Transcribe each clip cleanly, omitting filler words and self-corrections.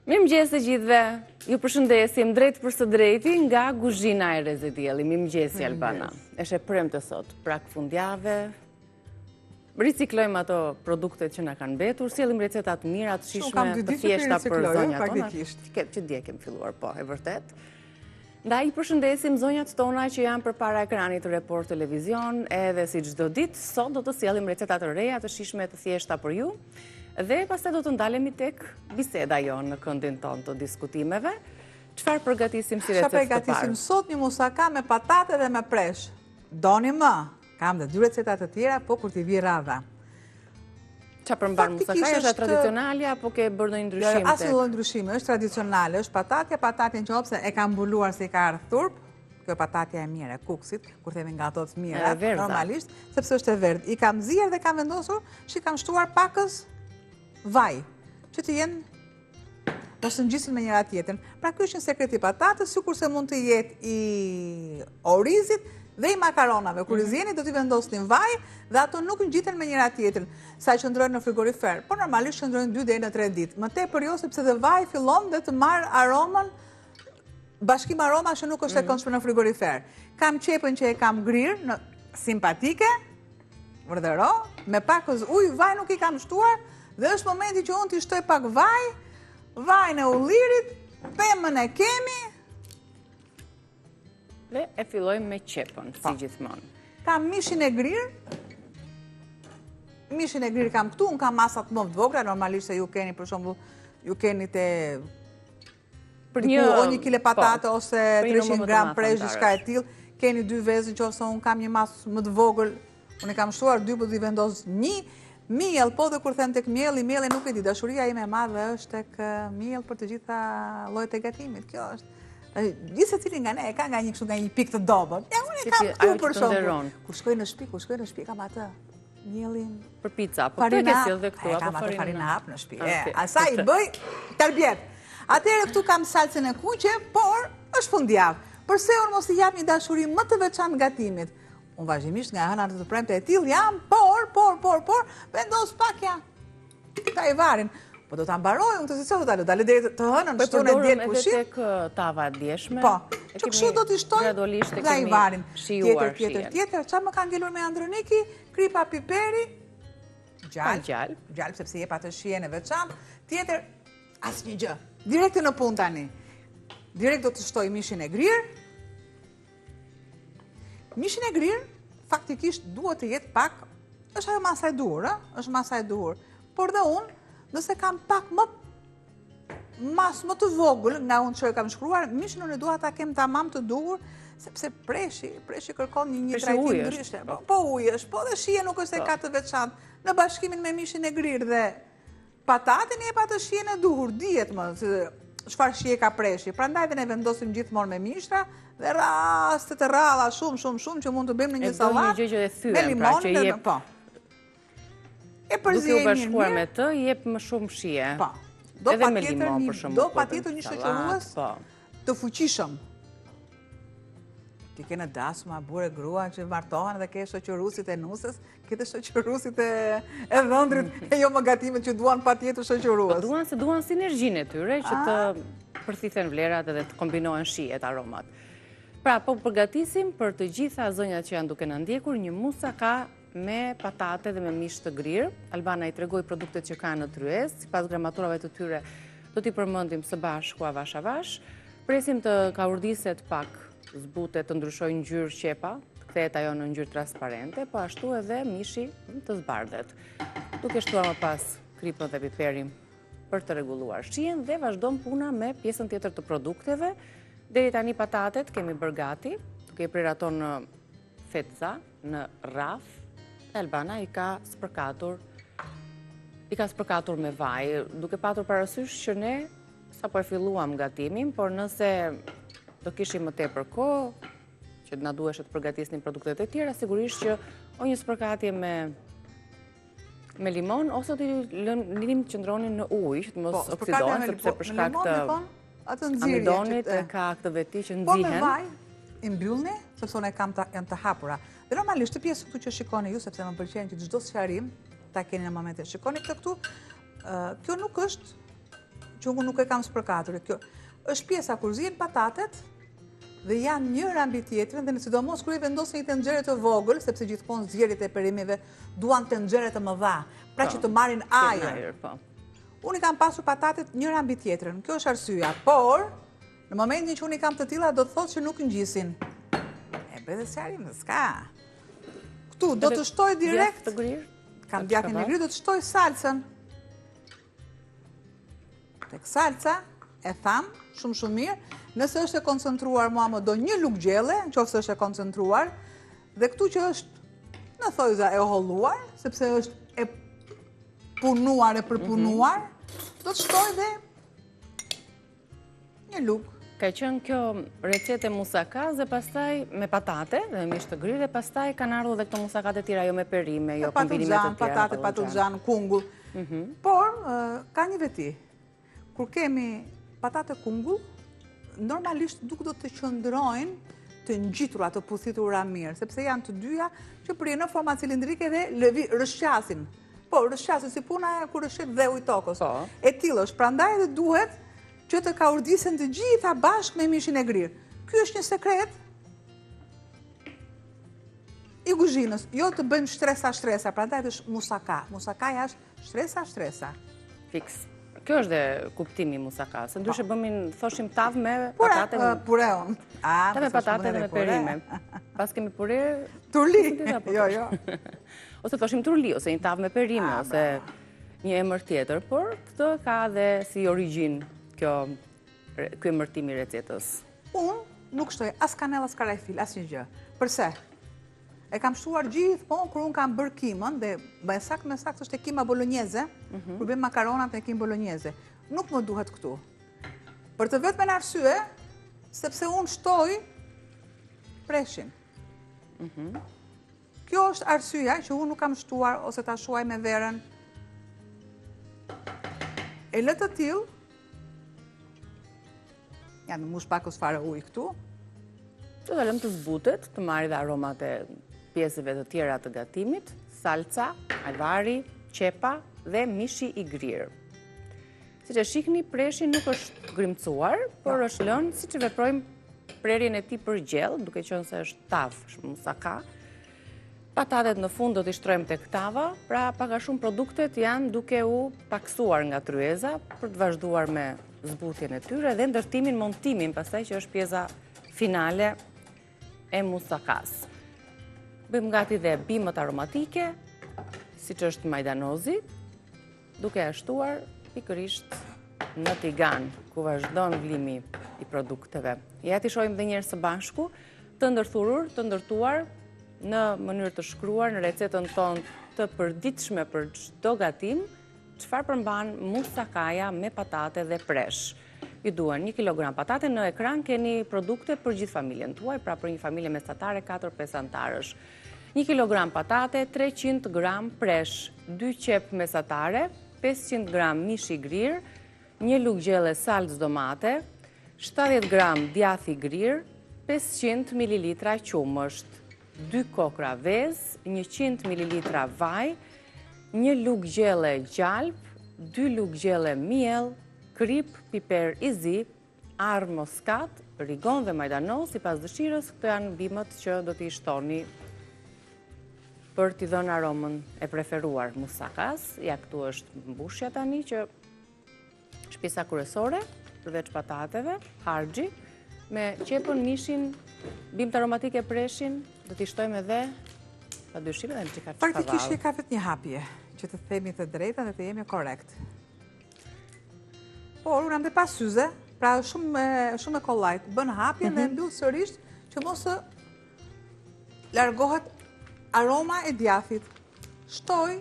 Mirëmëngjes të gjithëve. Ju përshëndesim drejt për së drejti nga Kuzhina e Rezidielli. Mirëmëngjes Albana. Është e premte sot, prak fundjavë. Riciklojmë ato produktet që na kanë mbetur, sjellim receta të mira, të shijshme, të thjeshta për zonjat tona. Që dje kemi filluar, po, e vërtet. Ndaj përshëndesim zonjat tona që janë përpara ekranit të Report Televizion, edhe si çdo ditë, sot do të sjellim receta të reja, të shijshme, të thjeshta për ju. Dhe pastaj do të ndalemi tek biseda jonë në këndin tonë të diskutimeve. Çfarë përgatisim si recetë të parë? Çfarë përgatisim sot? Një musaka me patate dhe me presh. Doni më? Kam dhe 2 receta të tjera, po kur t'i vi radha. Çfarë përmban musaka? Është tradicionale apo ke bërë ndonjë ndryshim? Jo, asnjë lloj ndryshimi, është tradicionale, është patatja nëse e kam mbuluar se i ka ardhur turp. Kjo patatja e mirë e kuksit, kur themi nga ato të mira, normalisht, sepse është e verdhë. I kam zier dhe kam vendosur që i kam shtuar pakës vaj, që të jenë mos ngjisin me njëra tjetrën. Pra ky është një sekret i patatës, sikurse mund të jetë i orizit dhe i makaronave. Kur i zjeni do t'i vendosni vaj dhe ato nuk ngjiten me njëra tjetrën, sa qëndrojnë në frigorifer. Po normalisht qëndrojnë 2 deri në 3 ditë. Më tepër jo, sepse dhe vaj fillon dhe të marr aromën, bashkim aroma që nuk është e këndshme në frigorifer. Kam qepën që e kam grirë, simpatike, vërdero, me pakës ujë, vaj nuk i kam shtuar. Dhe është momenti që unë t'i shtoj pak vaj, vajnë e ullirit, pemën e kemi. Dhe e fillojmë me qepën, si gjithmonë. Kam mishin e grirë. Mishin e grirë kam këtu, unë kam masat më të vogla, normalisht se ju keni, për shembull, ju keni te për një 1 kg patate ose 300 gram presh, diçka e tillë, keni 2 vezë, nëse unë kam një masë më të vogël, unë kam shtuar 2, po t'i vendos 1. Miell, po dhe kur them tek mielli nuk e di, dashuria ime e madhe është tek miell për të gjitha llojet e gatimit. Kjo është. Gjithë secili nga ne e ka nga një pikë të dobët. Ja, unë e kam këtu për shembull. Kur shkoj në shtëpi kam atë miellin për pica, po këtë ke sjell dhe këtu apo kam atë farinë hap në shtëpi. Asaj i bëj tarbjet. Atëherë këtu kam salcën e kuqe, por është fundjavë. Përse unë mos i jap një dashuri më të veçantë gatimit? Unë vazhdimisht nga hëna të premte e tillë jam, por, vendos pak ja. Ta i varin. Po do ta mbaroj unë të si do ta lë, dalë deri të hënën, shtonë e diel pushim. Edhe tek tava e djeshme. Po, që kështu do t'i shtoj nga i varin. Tjetër, çfarë më ka ngelur me Androniki? Kripa piperi, gjallë, sepse jep atë shijen e veçantë. Tjetër, asnjë gjë. Direkt në punë tani. Direkt do të shtoj mishin e grirë. Mishin e grirë, faktikisht duhet të jetë pak, është ajo masa e duhur, është masa e duhur. Por dhe unë, nëse kam pak mas më të vogël nga unë që e kam shkruar, mishin unë dua ta kem tamam të duhur, sepse preshi kërkon një trajtim ndryshe. Po ujë është, po dhe shije nuk është e ka të veçantë. Në bashkimin me mishin e grirë dhe patatin jep atë shijen e duhur, dihet më çfarë shije ka preshi. Prandaj dhe ne vendosim gjithmonë me mishra dhe rastet e rralla shumë që mund të bëjmë në një sallatë me limon, po. E përzijemi duke u bashkuar me të, jep më shumë shije. Po. Edhe me limon për shembull. Do patjetër një shoqërues të fuqishëm. Ti ke në dasma, burë grua që martohen dhe ke shoqëruesit e nusës, ke të shoqëruesit e dhëndrit e jo më gatimet që duan patjetër shoqërues. Po duan sinergjinë e tyre që të përthithen vlerat edhe të kombinohen shijet, aromat. Pra, po përgatisim për të gjitha zonjat që janë duke na ndjekur një musaka me patate dhe me mish të grirë. Albana i tregoi produktet që kanë në tryez, sipas gramaturave të tyre do t'i përmendim së bashku avash avash. Presim të kaurdiset pak, zbutet, të ndryshojë ngjyrë qepa, të kthehet ajo në ngjyrë transparente, po ashtu edhe mishi të zbardhet. Duke shtuar më pas kripën dhe piperin për të rregulluar shijen dhe vazhdon puna me pjesën tjetër të produkteve. Deri tani patatet kemi bërë gati, duke i prirë ato në fetza, në rraf. Albana i ka spërkatur me vaj, duke patur parasysh që ne sapo e filluam gatimin, por nëse do kishim më tepër kohë, që na duheshe të përgatisnin produktet e tjera, sigurisht që o një spërkatje me limon, ose të lirim qëndronin në ujë, që të mos oksidohen, sepse për shkak të amidonit ka këtë veti që nxihen. Po me vaj, i mbyllni, sepse unë janë të hapura. Dhe normalisht të pjesë këtu që shikoni ju, sepse më pëlqen që çdo sqarim ta keni në momente. Shikoni këtë këtu, kjo nuk është që unë nuk e kam spërkatur. Kjo është pjesa kur zihen patatet dhe janë njëra mbi tjetrën dhe në sidomos kur i vendosin një tenxhere të vogël, sepse gjithmonë zgjerrjet e perimive duan tenxhere të mëdha, pra që të marrin ajër. Unë i kam pasur patatet njëra mbi tjetrën. Kjo është arsyeja, por në momentin që unë i kam të tilla do të thotë që nuk ngjisin. E bëj dhe sjarim dhe s'ka. Këtu do të shtoj direkt. Kam djathtin e grir, do të shtoj salcën. Tek salca e tham shumë mirë. Nëse është e koncentruar, mua më do një lugë gjelle, nëse është e koncentruar, dhe këtu që është në thojza e holluar, sepse është e punuar, e përpunuar, do të shtoj dhe një lugë. Ka qenë kjo recetë musakaz dhe pastaj me patate dhe mish të grirë dhe pastaj kanë ardhur edhe këto musakat e tjera, jo me perime, jo kombinime të tjera. Patate, patlıcan, kungull. Por, ka një veti. Kur kemi patate kungull, normalisht nuk do të qëndrojnë të ngjitura, të puthitura mirë, sepse janë të dyja që përjen në forma cilindrike dhe rëshqasin. Po, rëshqasin si puna kur rëshqet dheu i tokës. E tillë është, prandaj edhe duhet që të ka urdisen të gjitha bashkë me mishin e grirë. Ky është një sekret i kuzhinës. Jo të bëjmë shtresa, prandaj është musaka. Musakaja është shtresa. Fiks. Kjo është dhe kuptimi musakas. Se ndryshe bëmin, thoshim tav me patate. Pureon. Tav me patate dhe me perime. Pas kemi pure... Turli. Jo. Ose thoshim turli, ose një tav me perime, ose një emër tjetër. Por këtë ka dhe si origin kjo emërtimi i recetës. Unë nuk shtoj as kanell, as karajfil, as një gjë. Përse? E kam shtuar gjithmonë kur unë kam bërë kimën, dhe me sakt është e kima bolognese, kur bëjmë makaronat e kimë bolognese. Nuk më duhet këtu. Për të vetmen arsye, sepse unë shtoj preshin. Kjo është arsyeja që unë nuk kam shtuar ose ta shuaj me verën. E lë të tillë, janë në mush pak ose fare ujë këtu. Do të lëm të zbutet, të marrë dhe aromat e pjesëve të tjera të gatimit, salca, alvari, qepa dhe mishi i grirë. Si që shikni, preshi nuk është grimcuar, por është lënë si që veprojmë prerjen e tij për gjellë, duke qenë se është tavë, është musaka. Patatet në fund do t'i shtrojmë tek tava, pra pak a shumë produktet janë duke u paksuar nga tryeza për të vazhduar me zbutjen e tyre dhe ndërtimin, montimin, pastaj që është pjesa finale e musakas. Bëjmë gati dhe bimët aromatike, siç është majdanozi, duke ashtuar pikërisht në tigan, ku vazhdon vlimi i produkteve. Ja t'i shohim dhe njerë së bashku, të ndërthurur, të ndërtuar në mënyrë të shkruar në recetën tonë të përditshme për çdo gatim, çfarë përmban musakaja me patate dhe presh. Ju duan 1 kg patate, në ekran keni produkte për gjithë familjen tuaj, pra për një familje mesatare 4-5 antarësh. 1 kg patate, 300 g presh, 2 qep mesatare, 500 g mish i grirë, 1 lugë gjelle salcë domate, 70 g djath i grirë, 500 ml qumësht, 2 kokra vezë, 100 ml vaj, 1 lugë gjelle gjalp, 2 lugë gjelle miell, krip, piper i zi, arë moskat, rigon dhe majdanoz, sipas dëshirës. Këto janë bimët që do t'i shtoni për t'i dhënë aromën e preferuar musakas. Ja, këtu është mbushja tani që është pjesa kryesore, përveç patateve, harxhi, me qepën, mishin, bimt aromatike preshin, do t'i shtojmë edhe pa dyshim edhe në çikat çavall. Praktikisht ka vetë një hapje, që të themi të drejtën dhe të jemi korrekt. Por, unë jam dhe pas syze, pra shumë e kollajt, bën hapjen dhe mbyll sërish që mos të largohet aroma e djathit. Shtoj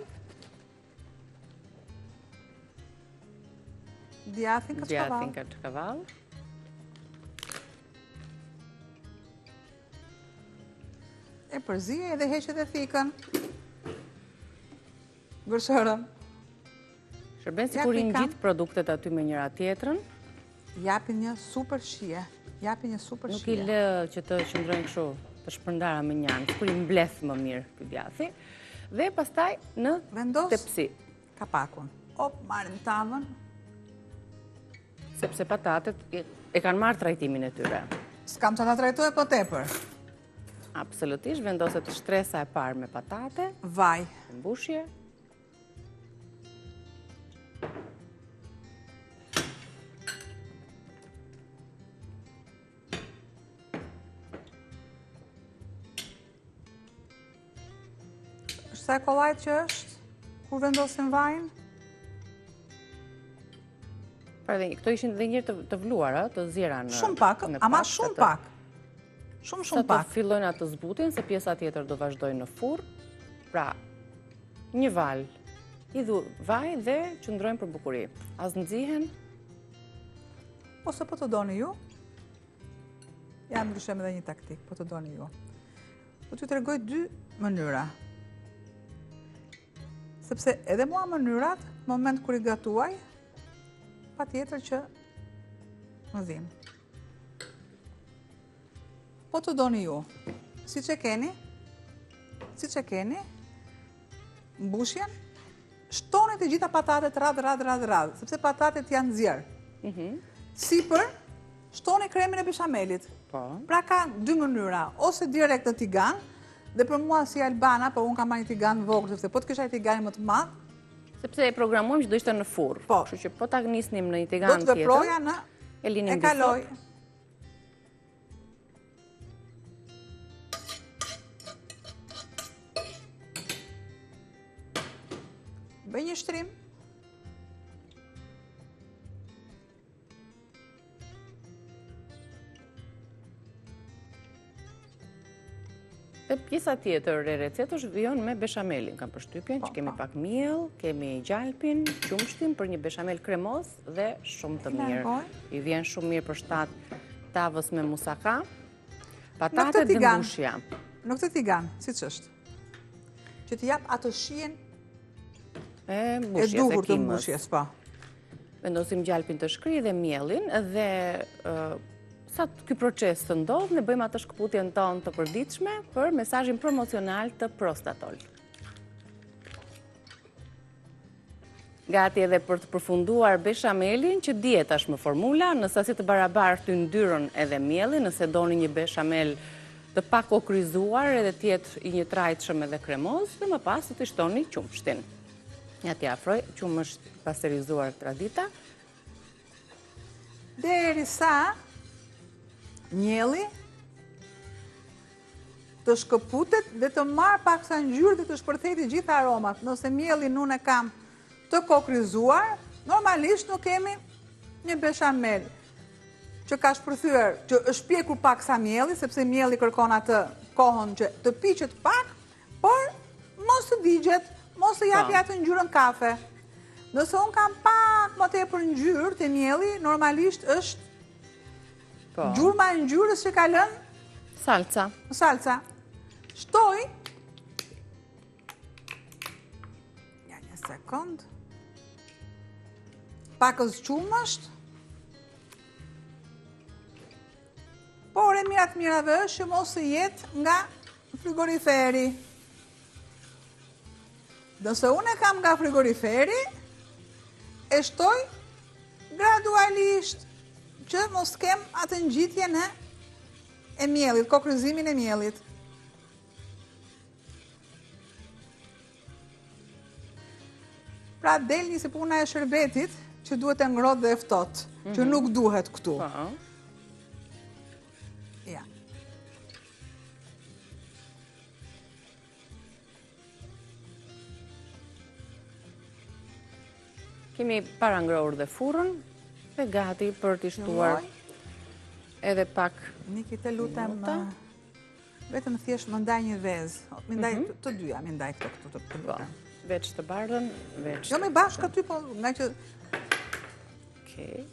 djathin kaçkavall. E përzije dhe heqet e thikën. Gërshërën. Shërben si kur i ngjit produktet aty me njëra tjetrën. Japin një super shije. Nuk i lë që të qëndrojnë kështu të shpërndara me njanë, kur i mbleth më mirë ky djathi. Dhe pastaj në tepsi. Kapakun. Marrim tavën. Sepse patatet e kanë marrë trajtimin e tyre. S'kam që ta trajtoj po tepër. Absolutisht, vendoset shtresa e parë me patate. Vaj. Mbushje. Sa e kollajt që është, kur vendosin vajnë? Pra dhe këto ishin dhe njërë të vluara, të zjera në... Shumë pak, ama shumë pak. Shumë pak. Sa të fillojnë atë zbutin, se pjesa tjetër do vazhdojnë në furr. Pra, një val, hidhu vaj dhe qëndrojnë për bukuri. As nxihen. Ose po të doni ju, jam ndryshem edhe një taktik, po të doni ju. Po t'ju tregoj dy mënyra. Sepse edhe mua mënyrat, në moment kër i gatuaj, pa tjetër që më dhim. Po të doni ju, si që keni, mbushjen, shtonit e gjitha patatet radh, sepse patatet janë zjerë. Sipër, shtoni kremin e beshamelit. Pra ka dy mënyra, ose direkt në tigan, dhe për mua si Albana, po unë kam marrë një tigan vogël, sepse po të kisha një tigan më të madh. Sepse e programuam që do ishte në furr. Po. Kështu që po ta nisnim në një tigan tjetër. Do të veproja në e kaloj. Bëj një shtrim. Dhe pjesa tjetër e recetës vijon me beshamelin. Kam përshtypjen që kemi pak miell, kemi gjalpin, qumshtin për një beshamel kremos dhe shumë të mirë. I vjen shumë mirë për shtat tavës me musaka, patatet dhe mbushja. Në këtë tigan, si që është? Që t'i jap atë shijen e duhur të mbushjes, po. Vendosim gjalpin të shkri dhe miellin dhe sa ky proces të ndodhë, ne bëjmë atë shkëputjen tonë të përditshme për mesazhin promocional të Prostatol. Gati edhe për të përfunduar beshamelin, që dihet tashmë formula, në sasi të barabartë të yndyrën edhe mielli, nëse doni një beshamel të pak okryzuar edhe tjetë i një trajtshëm edhe kremoz, dhe më pas të shtoni qumshtin. Ja t'ja afroj, qumë është pasterizuar tradita. Derisa mielli të shkëputet dhe të marrë pak sa ngjyrë dhe të shpërthejti gjitha aromat. Nëse mielli unë e kam të kokryzuar, normalisht nuk kemi një beshamel që ka shpërthyer, që është pjekur pak sa mielli, sepse mielli kërkon atë kohën që të piqet pak, por mos të digjet, mos të japi atë ngjyrën kafe. Nëse unë kam pak më tepër ngjyrë te mielli, normalisht është gjurma e ngjyrës që ka lënë salca. Shtoj. Ja një sekund. Pakës qumësht. Por e mirat mirave është që mos të jetë nga frigoriferi. Nëse unë e kam nga frigoriferi, e shtoj gradualisht, që mos kem atë ngjitjen e miellit, kokryzimin e miellit. Pra del një si puna e shërbetit, që duhet e ngrohtë dhe e ftohtë, që nuk duhet këtu. Ja. Kemi para ngrohur dhe furrën, dhe gati për t'i shtuar edhe pak Niki, të lutem, vetëm thjesht më ndaj një vezë. Më ndaj të dyja, më ndaj këto të lutem. Veç të bardhën, veç... Jo me bashkë aty, po nga që... Okej.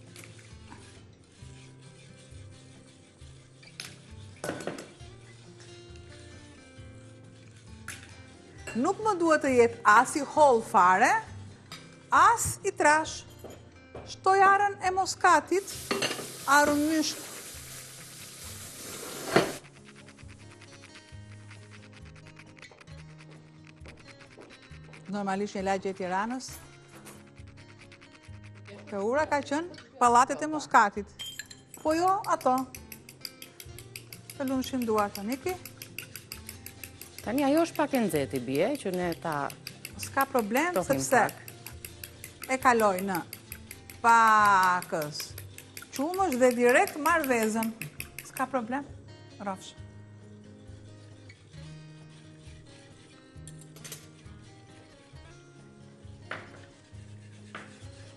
Nuk më duhet të jetë as i holl fare, as i trash. Shtoj arën e moskatit, arën mysht. Normalisht një lagje e Tiranës. Për ura ka qënë pallatet e muskatit. Po jo, ato. Të lunshin duar të niki. Tani, ajo është pak e nxehtë bie, që ne ta... S'ka problem, sepse e kaloj në pakës qumësh dhe direkt marr vezën. S'ka problem, rrofsh.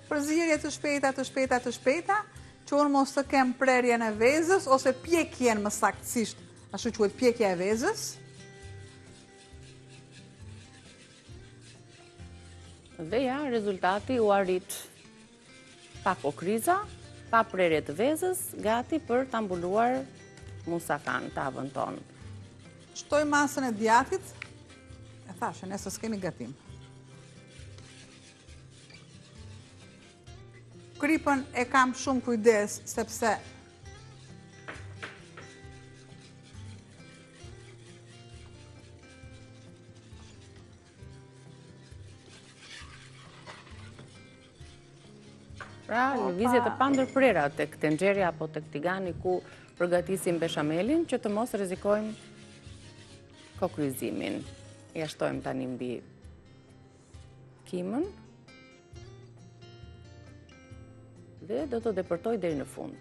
Përzierje të shpejta, që unë mos të kem prerje në vezës, ose pjekjen më saktësisht, ashtu quhet pjekja e vezës. Dhe ja, rezultati u arrit pa kokriza, pa prerje të vezës, gati për të ambuluar musakan, tavën tonë. Shtoj masën e djathit, e thashë, ne s'kemi gatim. Kripën e kam shumë kujdes, sepse pra, lëvizje të pandërprera tek tenxheri apo tek tigani ku përgatisim beshamelin, që të mos rrezikojmë kokryzimin. Ja shtojmë tani mbi kimën. Dhe do të depërtoj deri në fund.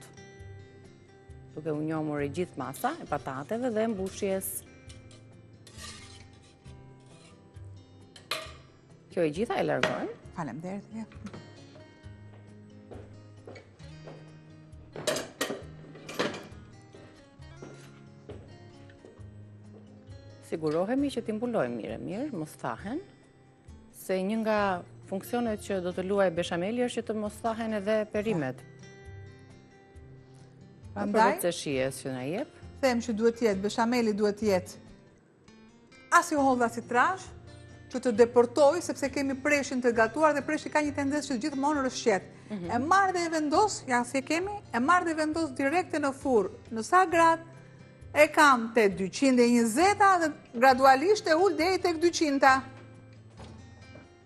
Duke u njomur e gjithë masa e patateve dhe mbushjes. Kjo e gjitha e largojmë. Faleminderit. Sigurohemi që t'i mbulojmë mirë, mos thahen, se një nga funksionet që do të luaj beshameli është që të mos thahen edhe perimet. Prandaj, përveç shijes që na jep. Them që duhet jetë, beshameli duhet jetë as i hollë as i trash, që të deportoj, sepse kemi preshin të gatuar dhe preshi ka një tendencë që gjithmonë rrëshqet. E marr dhe e vendos, ja si kemi, e marr dhe e vendos direkte në furrë. Në sa grad e kam te 220 dhe gradualisht e ul deri tek 200.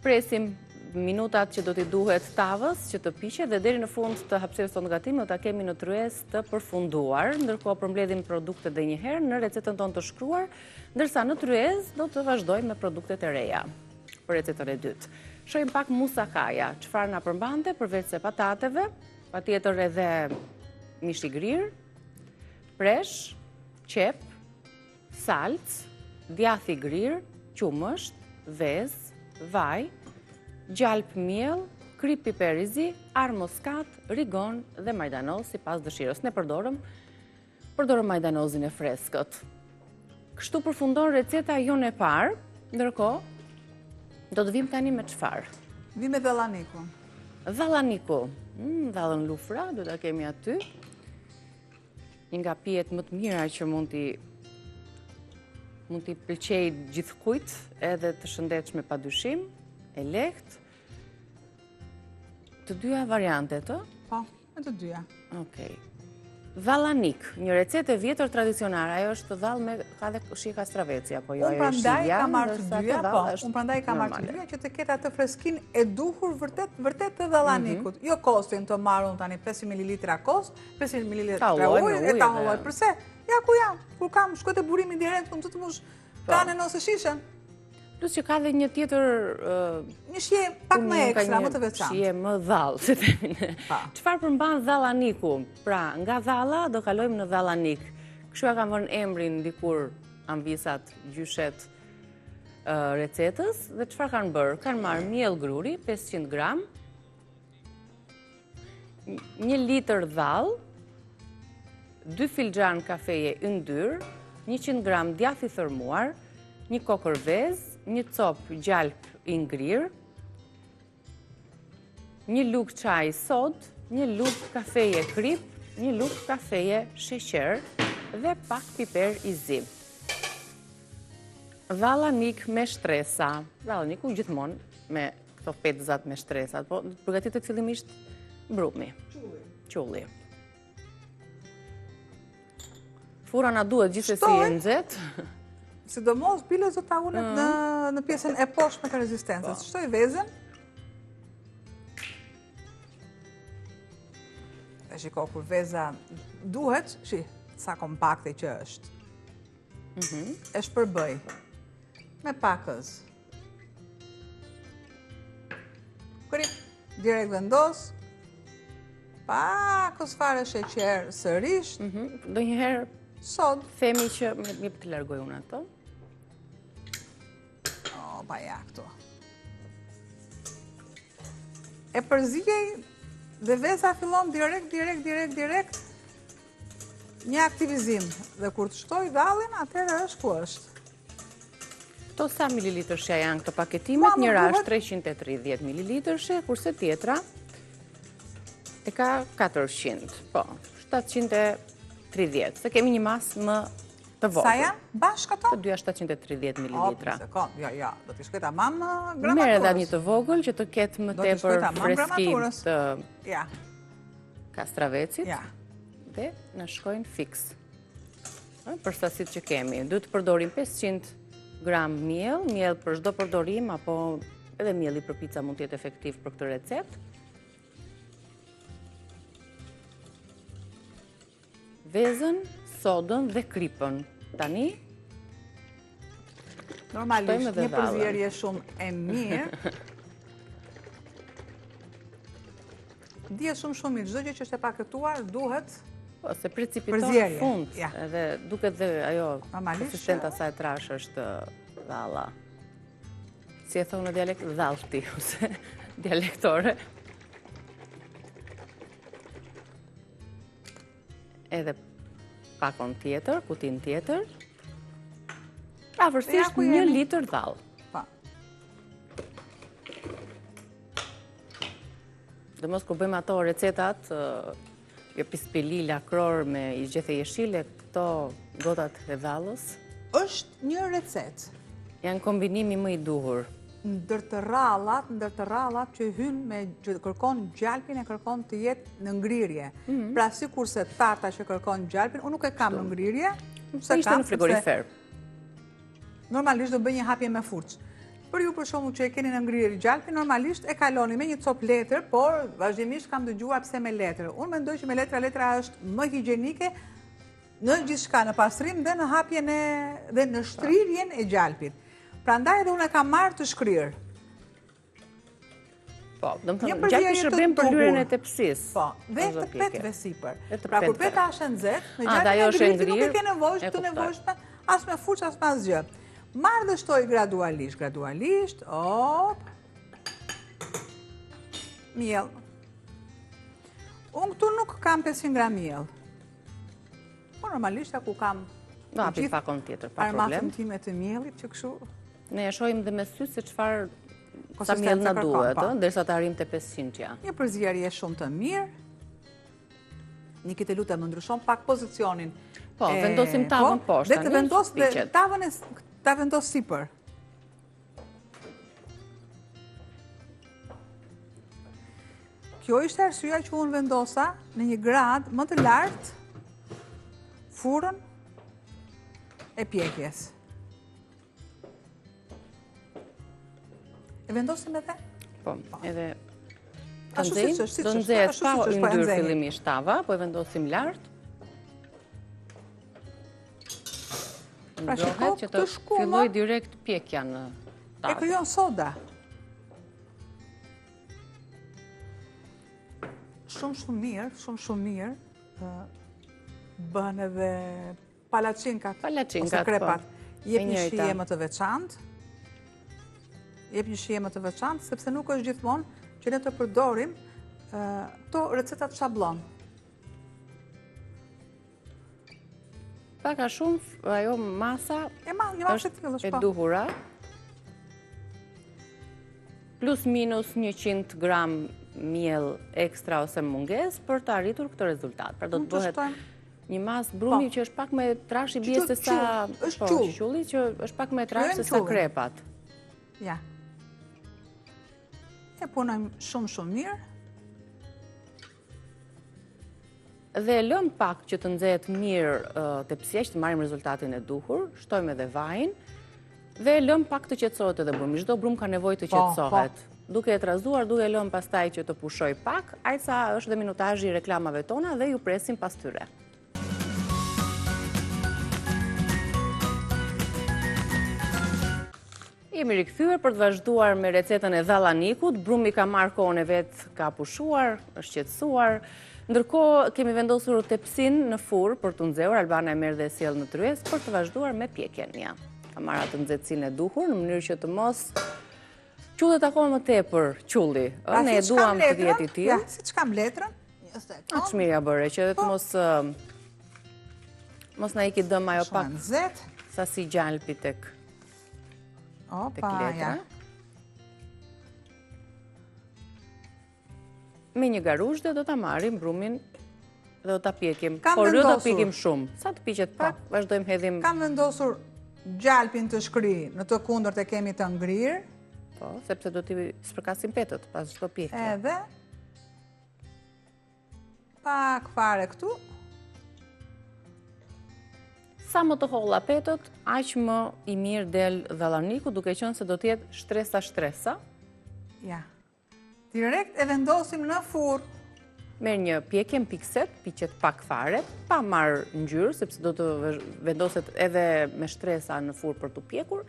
Presim minutat që do t'i duhet tavës që të piqet dhe deri në fund të hapësirës tonë gatim do ta kemi në tryez të përfunduar, ndërkohë përmbledhim produktet edhe një herë në recetën tonë të shkruar, ndërsa në tryez do të vazhdojmë me produktet e reja për recetën e dytë. Shohim pak musakaja, çfarë na përmbante përveç se patateve, patjetër edhe mish i grirë, presh, qep, salc, djath i grirë, qumësht, vezë, vaj, gjalp miell, krip piper i zi, ar moskat, rigon dhe majdanoz sipas dëshirës. Ne përdorëm majdanozin e freskët. Kështu përfundon receta jonë e parë, ndërkohë do të vim tani me çfarë? Vim me dhallaniku. Dhallaniku. Dhallën lufra, do ta kemi aty. Një nga pijet më të mira që mund t'i pëlqej gjithkujt, edhe të shëndetshme padyshim, e lehtë. Të dyja variantet, ë? Po, e të dyja. Okej. Dhallanik, një recetë e vjetër tradicionale, ajo është dhall me ka dhe shika straveci apo jo? Unë prandaj kam marrë të dyja, po. Unë prandaj kam marrë të dyja që të ketë atë freskinë e duhur vërtet të dhallanikut. Jo kostin të marrun tani 500 ml kos, 500 ml ujë e ta holloj. Përse? Ja ku jam, kur kam shkojtë e burimi direkt, të të mush kanën ose shishën. Plus që ka dhe një tjetër... Një shije pak më ekstra, më të veçantë. Shije më dhallë, si themi ne. Çfarë përmban dhallaniku? Pra, nga dhalla do kalojmë në dhallanik. Kështu ja kam vënë emrin dikur ambisat, gjyshet recetës, dhe çfarë kanë bërë? Kanë marrë miell gruri, 500 gram, 1 litër dhallë, 2 filxhan kafeje yndyr, 100 gram djath i thërmuar, 1 kokër vezë, 1 cop gjalp i ngrirë, 1 lugë çaj sod, 1 lugë kafeje krip, 1 lugë kafeje sheqer dhe pak piper i zi. Dhallanik me shtresa. Dhallaniku gjithmonë me këto petzat me shtresat, po përgatitet fillimisht brumi. Qulli. Fura na duhet gjithsesi e nxehtë. Sidomos bile do ta ulet në pjesën e poshtme të rezistencës. Shtoj vezën. E shiko, kur veza duhet, sa kompakte që është. E shpërbëj me pakës. Krip, direkt vendos, pakës fare sheqer sërish. Do njëherë sod. Themi që mi të largoj unë ato. O, pa ja këtu. E përzijej dhe veza fillon direkt një aktivizim. Dhe kur të shtoj dallin, atëherë është ku është. To sa mililitrëshja janë këto paketimet? Njëra është 330 mililitrëshe, kurse tjetra e ka 400, po, 730, se kemi një masë më të vogël. Sa janë? Bashkë ato? Të dyja 730 mililitra. Ja, do t'i shkojta mamë gramaturës. Merë edhe një të vogël që të ketë më tepër freskim të kastravecit dhe në shkojnë fix. Për sasit që kemi, du të përdorim 500 gram miell për çdo përdorim, apo edhe mielli për pica mund të jetë efektiv për këtë recetë. Vezën, sodën dhe kripën. Tani, normalisht, një përzierje shumë e mirë. Dje shumë mirë, çdo gjë që është e paketuar duhet se precipiton fund, edhe duket dhe ajo konsistenta sa e trash është dhalla. Si e thonë në dialekt, dhallti, ose dialektore. Edhe pakon tjetër, kutin tjetër. Vërtetisht 1 litër dhallë. Dhe mos kur bëjmë ato recetat, pispeli, lakror me i gjethe jeshile, këto gotat e dhallës. Është një recetë. Janë kombinimi më i duhur. Ndër të rallat që që kërkon gjalpin e kërkon të jetë në ngrirje. Pra si kurse tarta që kërkon gjalpin, unë nuk e kam në ngrirje. Ishte në frigorifer. Normalisht do bëj një hapje me furç. Për ju për shkakun që e keni në ngrirje gjalpin, normalisht e kaloni me një copë letër, por vazhdimisht kam dëgjuar pse me letër. Unë mendoj që me letra është më higjienike në gjithçka, në pastrim dhe në hapjen dhe në shtrirjen e gjalpit. Prandaj edhe unë e kam marrë të shkrirë. Po, domethënë gjalpi shërben për lyrën e tepsisë. Po, dhe të petëve sipër. Pra kur peta është nxehtë, në gjalpin e ngrirë nuk e ke nevojë të nevojshme as me furç as me asgjë. Marrë dhe shtoj gradualisht, miell. Unë këtu nuk kam 500 gram miell. Po normalisht ku kam pakon tjetër, pa problem. Armatën time të miellit që kështu. Ne e shohim dhe me sy se çfarë sa miell na duhet, derisa të arrim te 500-ja. Një përzierje shumë të mirë. Nikite lutem më ndryshon pak pozicionin. Po, vendosim tavën poshtë. Dhe të vendos tavën ta vendos sipër. Kjo ishte arsyeja që unë vendosa në një grad më të lartë furrën e pjekjes. E vendosim edhe? Po, edhe do nxehet pa ndyrë fillimisht tava, po e vendosim lart. Ndrohet që të filloj direkt pjekja në tavë. E krijon soda. Shumë mirë, bëhen edhe palacinkat, ose krepat. Jep një shije më të veçantë, sepse nuk është gjithmonë që ne të përdorim këto recetat shablon. Paka shumë ajo masa është e duhura, plus minus 100 gram miell ekstra ose munges për të arritur këtë rezultat. Pra do të bëhet një masë brumi që është pak me trash i bie se sa qulli, që është pak me trash se sa krepat. Ja. E punojmë shumë mirë. Dhe lëm pak që të nxehet mirë tepsia, që të marrim rezultatin e duhur, shtojmë edhe vajin, dhe lëm pak të qetësohet edhe brumi. Çdo brum ka nevojë të qetësohet. duke e trazuar, duke e lënë pastaj që të pushoj pak, aq sa është dhe minutazhi i reklamave tona dhe ju presim pas tyre. Jemi rikthyer për të vazhduar me recetën e dhallanikut. Brumi ka marrë kohën e vet, ka pushuar, është qetësuar. Ndërkohë kemi vendosur tepsin në furr për të nxehur. Albana e merr dhe e sjell në tryez për të vazhduar me pjekjen. Ja, ka marrë atë nxehtësinë e duhur në mënyrë që të mos qullet akoma më tepër qulli. Ne e duam të jetë i tillë. Ja, siç kam letrën. Atë çmirja bëre që të mos na iki dëm ajo pak nxehtë. Sasi gjalpi tek letra. Me një garushde do ta marrim brumin dhe do ta pjekim. Por jo do ta pjekim shumë. Sa të piqet pak, vazhdojmë hedhim. Kam vendosur gjalpin të shkri, në të kundërt e kemi të ngrirë. Po, sepse do t'i spërkasim petët pas çdo pjekje. Edhe pak fare këtu. Sa më të holla petët, aq më i mirë del dhallaniku, duke qenë se do të jetë shtresa. Ja. Direkt e vendosim në furr. Merr një pjekje pikset, piqet pak fare, pa marr ngjyrë, sepse do të vendoset edhe me shtresa në furr për të pjekur.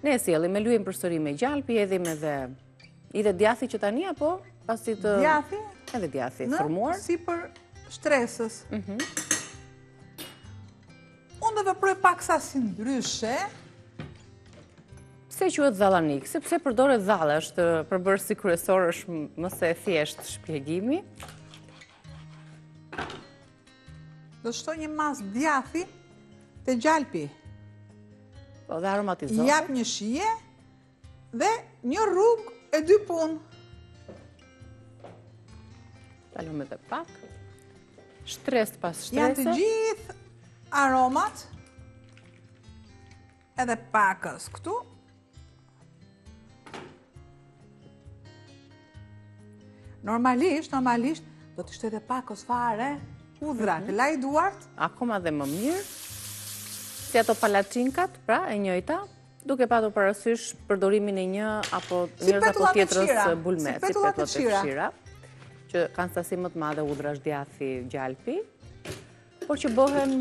Ne e sjellim, e lyejm përsëri me gjalpi, hedhim edhe djathi që tani apo pasi të djathi? Edhe djathi formuar. Sipër shtresës. Unë do veproj paksa si ndryshe. Pse quhet dhallanik? Sepse përdoret dhalla, është përbërësi kryesor, është më se thjesht shpjegimi. Do shtoj një mas djathi te gjalpi. Po, dhe aromatizohet. Jap një shije dhe një rrugë e 2 punë. Kalojmë edhe pak. Shtres pas shtrese. Janë të gjithë aromat. Edhe pakës këtu. Normalisht do të ishte edhe pakës fare hudhra, të laj duart. Akoma dhe më mirë. Si ato palacinkat, pra e njëjta, duke patur parasysh përdorimin e një apo njërës apo tjetrës bulme, si petullat e fshira, që kanë sasi më të madhe hudrash, djathi, gjalpi, por që bëhen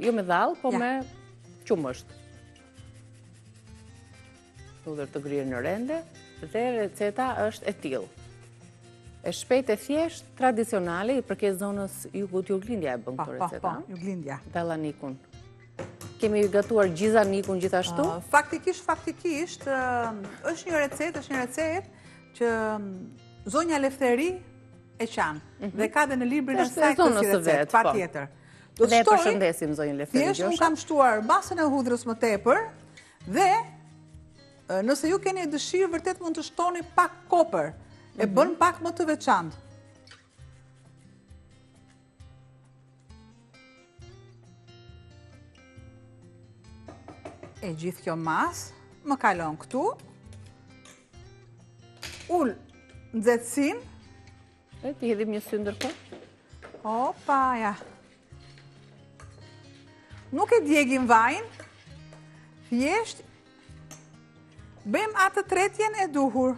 jo me dhallë, po me qumësht. Hudër të grirë në rende, dhe receta është e tillë. E shpejt e thjesht, tradicionale, i përket zonës jugut, Juglindja e bën këtë receta. Po, Juglindja. Dhallanikun. Kemi gatuar gjizanikun gjithashtu? Faktikisht, është një recetë që zonja Lefteri e qanë. Dhe ka dhe në librin e saj kësi recetë, pa tjetër. Dhe e përshëndesim zonjën Lefteri Gjosha. Thjesht, unë kam shtuar basën e hudrës më tepër, dhe nëse ju keni dëshirë, vërtet mund të shtoni pak kopër. E bën pak më të veçantë. E gjithë kjo masë më kalon këtu. Ull nxehtësinë. Ti hedhim një sy ndërkohë. Opa, ja. Nuk e djegim vajin. Thjesht bëjmë atë tretjen e duhur.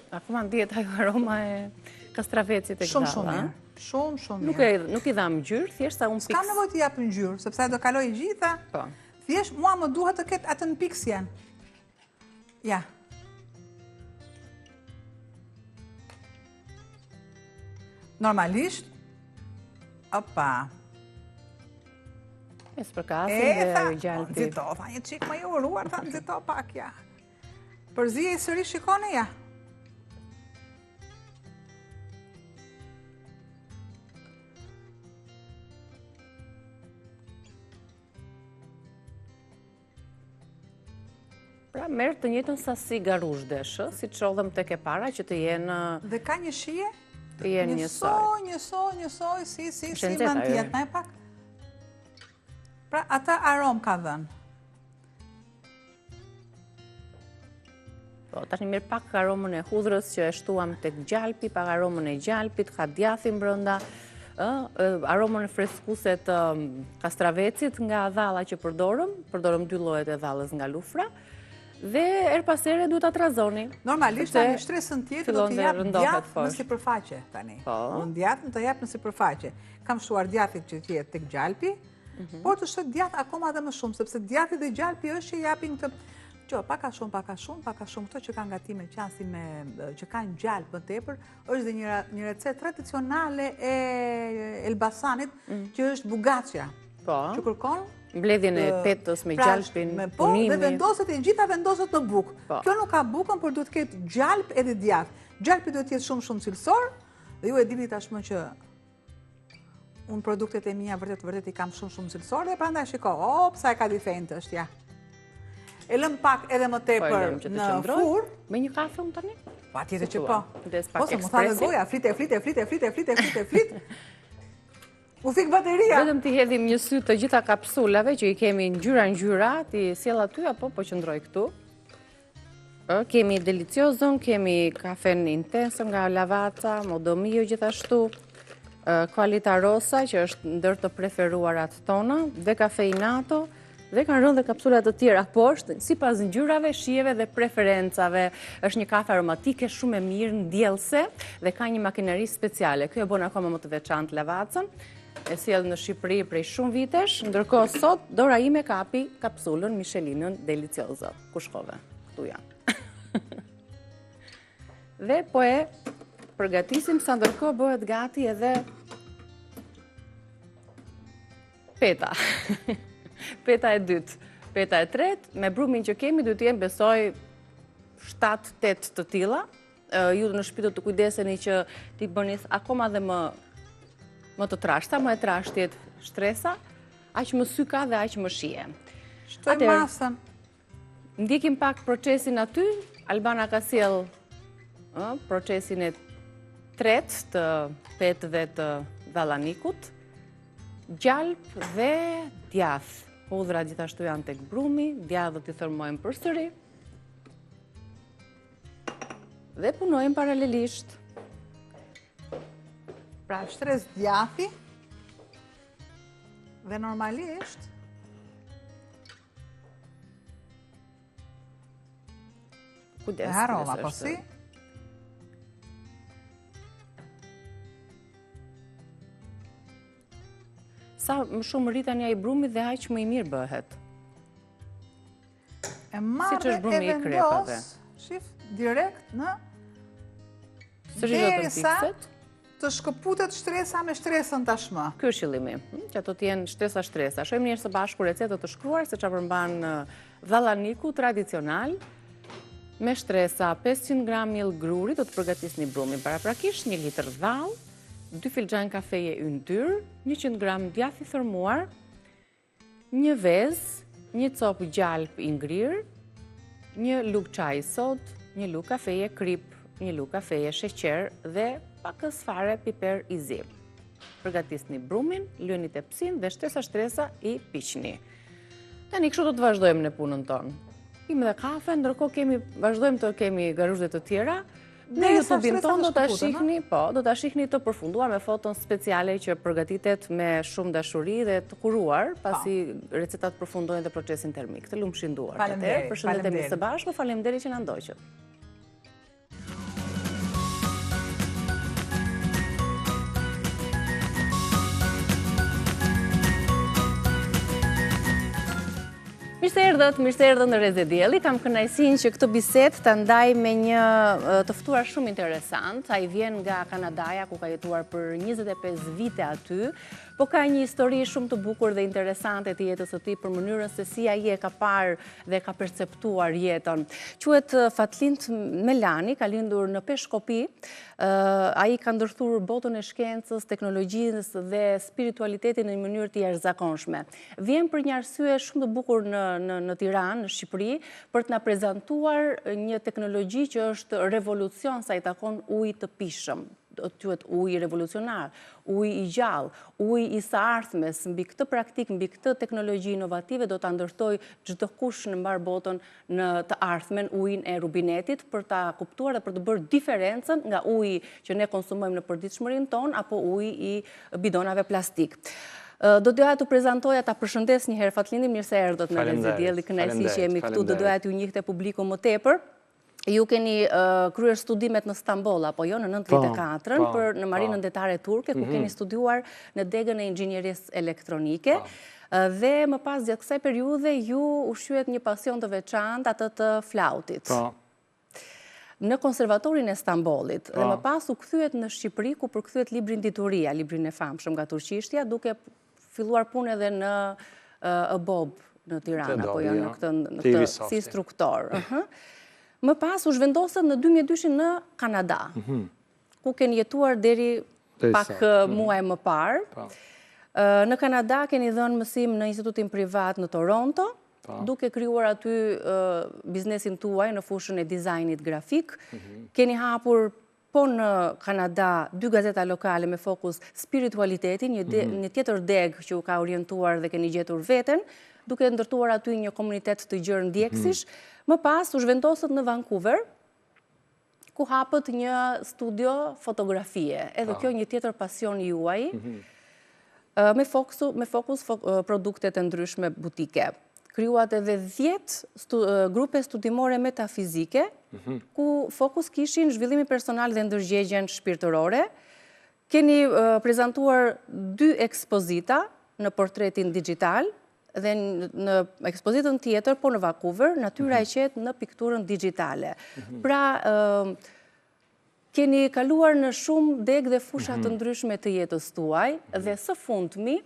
Akoma ndihet ajo aroma e kastravecit e kësaj. Shumë mirë. Shumë mirë. Nuk i dham ngjyrë, thjesht sa un piks. S'ka nevojë të jap ngjyrë, sepse do kaloj gjitha. Po. Thjesht mua më duhet të ketë atë në piksjen. Ja. Normalisht. Opa. E spërkasim dhe gjalpi. Nxitova, një çik më i uruar, tha nxito pak, ja. Përzije i sërish, shikoni, ja. Pra, merë të njëjtën sasi garushdesh, si që shodhëm tek e para, që të jenë... Dhe ka një shije? Të jenë njësoj. Njësoj, si, mën tjetë, na e pak. Pra, ata arom ka dhenë. Po, tash një mirë pak aromën e hudrës që e shtuam tek gjalpi, pak aromën e gjalpit, ka djathi brenda, aromën e freskuese të kastravecit nga dhalla që përdorëm 2 llojet e dhallës nga lufra, dhe er pas here duhet ta trazoni. Normalisht tani shtresën tjetër do të jap djath në sipërfaqe tani. Unë djathën të jap në sipërfaqe. Kam shtuar djathin që të jetë tek gjalpi, por të shtot djath akoma edhe më shumë, sepse djathi dhe gjalpi është që japin këtë paka shumë, këto që kanë gatime që kanë gjalp më tepër, është dhe një recetë tradicionale e Elbasanit, që është bugacja, që kërkon mbledhjen e petës me gjalpin, punimi. Dhe vendoset e gjitha vendoset në bukë. Kjo nuk ka bukën, por duhet të ketë gjalp edhe djath. Gjalpi duhet të jetë shumë cilësor, dhe ju e dini tashmë që unë produktet e mia vërtet i kam shumë cilësor, dhe prandaj shiko, sa e ka diferencë është ja. E lëm pak edhe më tepër në furr. Me një kafe unë tani? Patjetër që po. Po se më tha dhe goja, flit. U fik bateria. Vetëm ti hedhim një sy të gjitha kapsulave që i kemi ngjyra, ti sjell aty apo po qëndroj këtu. Kemi deliciozën, kemi kafen intenso nga Lavazza, Modomio gjithashtu, Qualita Rossa që është ndër të preferuarat tona, dhe Cafeinato, dhe kanë rënë dhe kapsulat të tjera poshtë, sipas ngjyrave, shijeve dhe preferencave. Është një kafe aromatike shumë e mirë, ndjellse, dhe ka një makineri speciale. Kjo e bën akoma më të veçantë Lavazzën. E sjell në Shqipëri prej shumë vitesh, ndërkohë sot dora ime kapi kapsulën Michelinën Delicioso. Ku shkove? Këtu janë. Dhe po e përgatisim sa ndërkohë bëhet gati edhe peta. Peta e dytë. Peta e tretë, me brumin që kemi, duhet të jenë besoj 7-8 të tilla. Ju në shtëpi do të kujdeseni që ti bëni akoma dhe më të trashta, më e trashtë jetë shtresa, aq më sy ka dhe aq më shije. Shtoj masën. Ndjekim pak procesin aty. Albana ka sjell procesin e tretë të petëve të dhallanikut, gjalp dhe djath. Hudhra gjithashtu janë tek brumi, djath do t'i thërmojmë përsëri. Dhe punojmë paralelisht. Pra shtres djathi dhe normalisht e harova, po si? Sa më shumë rritani ai brumi dhe aq më i mirë bëhet. E marrë e vendos, shif, direkt në derisa të shkëputet shtresa me shtresën tashmë. Ky është qëllimi, që ato të jenë shtresa. Shohim njërë së bashku recetë të shkruar se çfarë përmban dhallaniku tradicional me shtresa. 500 gram miell gruri do të përgatisni brumin paraprakisht, 1 litër dhall, 2 filxhan kafeje yndyr, 100 gram djath i thërmuar, 1 vezë, 1 copë gjalp i ngrirë, 1 lugë çaji sod, 1 lugë kafeje krip, 1 lugë kafeje sheqer dhe pakës fare piper i zi. Përgatisni brumin, lyeni tepsin dhe shtresa i piqni. Tani kështu do të vazhdojmë në punën tonë. Pim dhe kafe, ndërkohë vazhdojmë të kemi garuzhet të tjera. Në YouTube-in tonë do ta shihni të përfunduar me foton speciale që përgatitet me shumë dashuri dhe të kuruar, pasi recetat përfundojnë dhe procesin termik. Të lumë shinduar. Përshëndetemi së bashku, faleminderit që na ndoqët. Mirë se erdhët në Reze Dielli. Kam kënaqësinë që këtë bisedë ta ndaj me një të ftuar shumë interesant. Ai vjen nga Kanadaja, ku ka jetuar për 25 vite aty, po ka një histori shumë të bukur dhe interesante të jetës së tij për mënyrën se si ai e ka parë dhe ka perceptuar jetën. Quhet Fatlind Melani, ka lindur në Peshkopi. Ai ka ndërthurur botën e shkencës, teknologjisë dhe spiritualitetin në një mënyrë të jashtëzakonshme. Vjen për një arsye shumë të bukur në Tiranë, në Shqipëri, për të na prezantuar një teknologji që është revolucion sa i takon ujit të pishëm. quhet uji revolucionar, uji i gjallë, uji i së ardhmes, mbi këtë praktik, mbi këtë teknologji inovative do ta ndërtoj çdo kush në mbar botën në të ardhmen ujin e rubinetit për ta kuptuar dhe për të bërë diferencën nga uji që ne konsumojmë në përditshmërinë tonë apo uji i bidonave plastik. Do doja të prezantoja, ta përshëndes një herë Fatlindin, mirë se erdhët në Lezi Dielli, kënaqësi që jemi këtu, do doja t'ju njihte publiku më tepër. Ju keni kryer studimet në Stamboll, apo jo, në 94-ën, në marinën detare turke, ku keni studiuar në degën e inxhinierisë elektronike. Dhe më pas gjatë kësaj periudhe ju ushqyet një pasion të veçantë, atë të flautit. Në konservatorin e Stambollit, dhe më pas u kthyet në Shqipëri, ku përkthyet librin Dituria, librin e famshëm nga turqishtja, duke filluar punë edhe në ëBob në Tiranë, apo jo, në këtë si instruktor. Më pas u zhvendosët në 2002 në Kanada, ku keni jetuar deri pak muaj më parë. Në Kanada keni dhënë mësim në institutin privat në Toronto, duke krijuar aty biznesin tuaj në fushën e dizajnit grafik. Keni hapur po në Kanada 2 gazeta lokale me fokus spiritualiteti, një tjetër deg që u ka orientuar dhe keni gjetur veten, duke ndërtuar aty një komunitet të gjerë ndjekësish. Më pas u zhvendosët në Vancouver, ku hapët një studio fotografie. Edhe kjo një tjetër pasion juaj, me fokus produkte të ndryshme butike. Krijuat edhe 10 grupe studimore metafizike, ku fokus kishin zhvillimi personal dhe ndërgjegjen shpirtërore. Keni prezantuar 2 ekspozita në portretin digital, dhe në ekspozitën tjetër, po në Vancouver, natyra e qetë në pikturën digitale. Pra, keni kaluar në shumë deg dhe fushat të ndryshme të jetës tuaj, dhe së fundmi,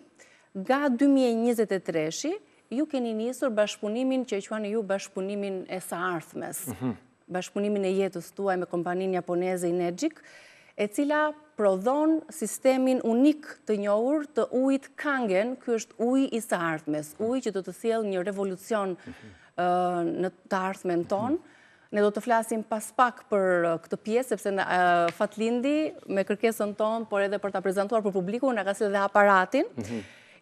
nga 2023, ju keni nisur bashkëpunimin që quani ju bashkëpunimin e së ardhmes, bashkëpunimin e jetës tuaj me kompaninë japoneze Inegic, e cila prodhon sistemin unik të njohur të ujit Kangen. Ky është uji i së ardhmes, uji që do të sjellë një revolucion në të ardhmen tonë. Ne do të flasim pas pak për këtë pjesë, sepse Fatlindi me kërkesën tonë, por edhe për ta prezantuar për publikun, na ka sjellë dhe aparatin,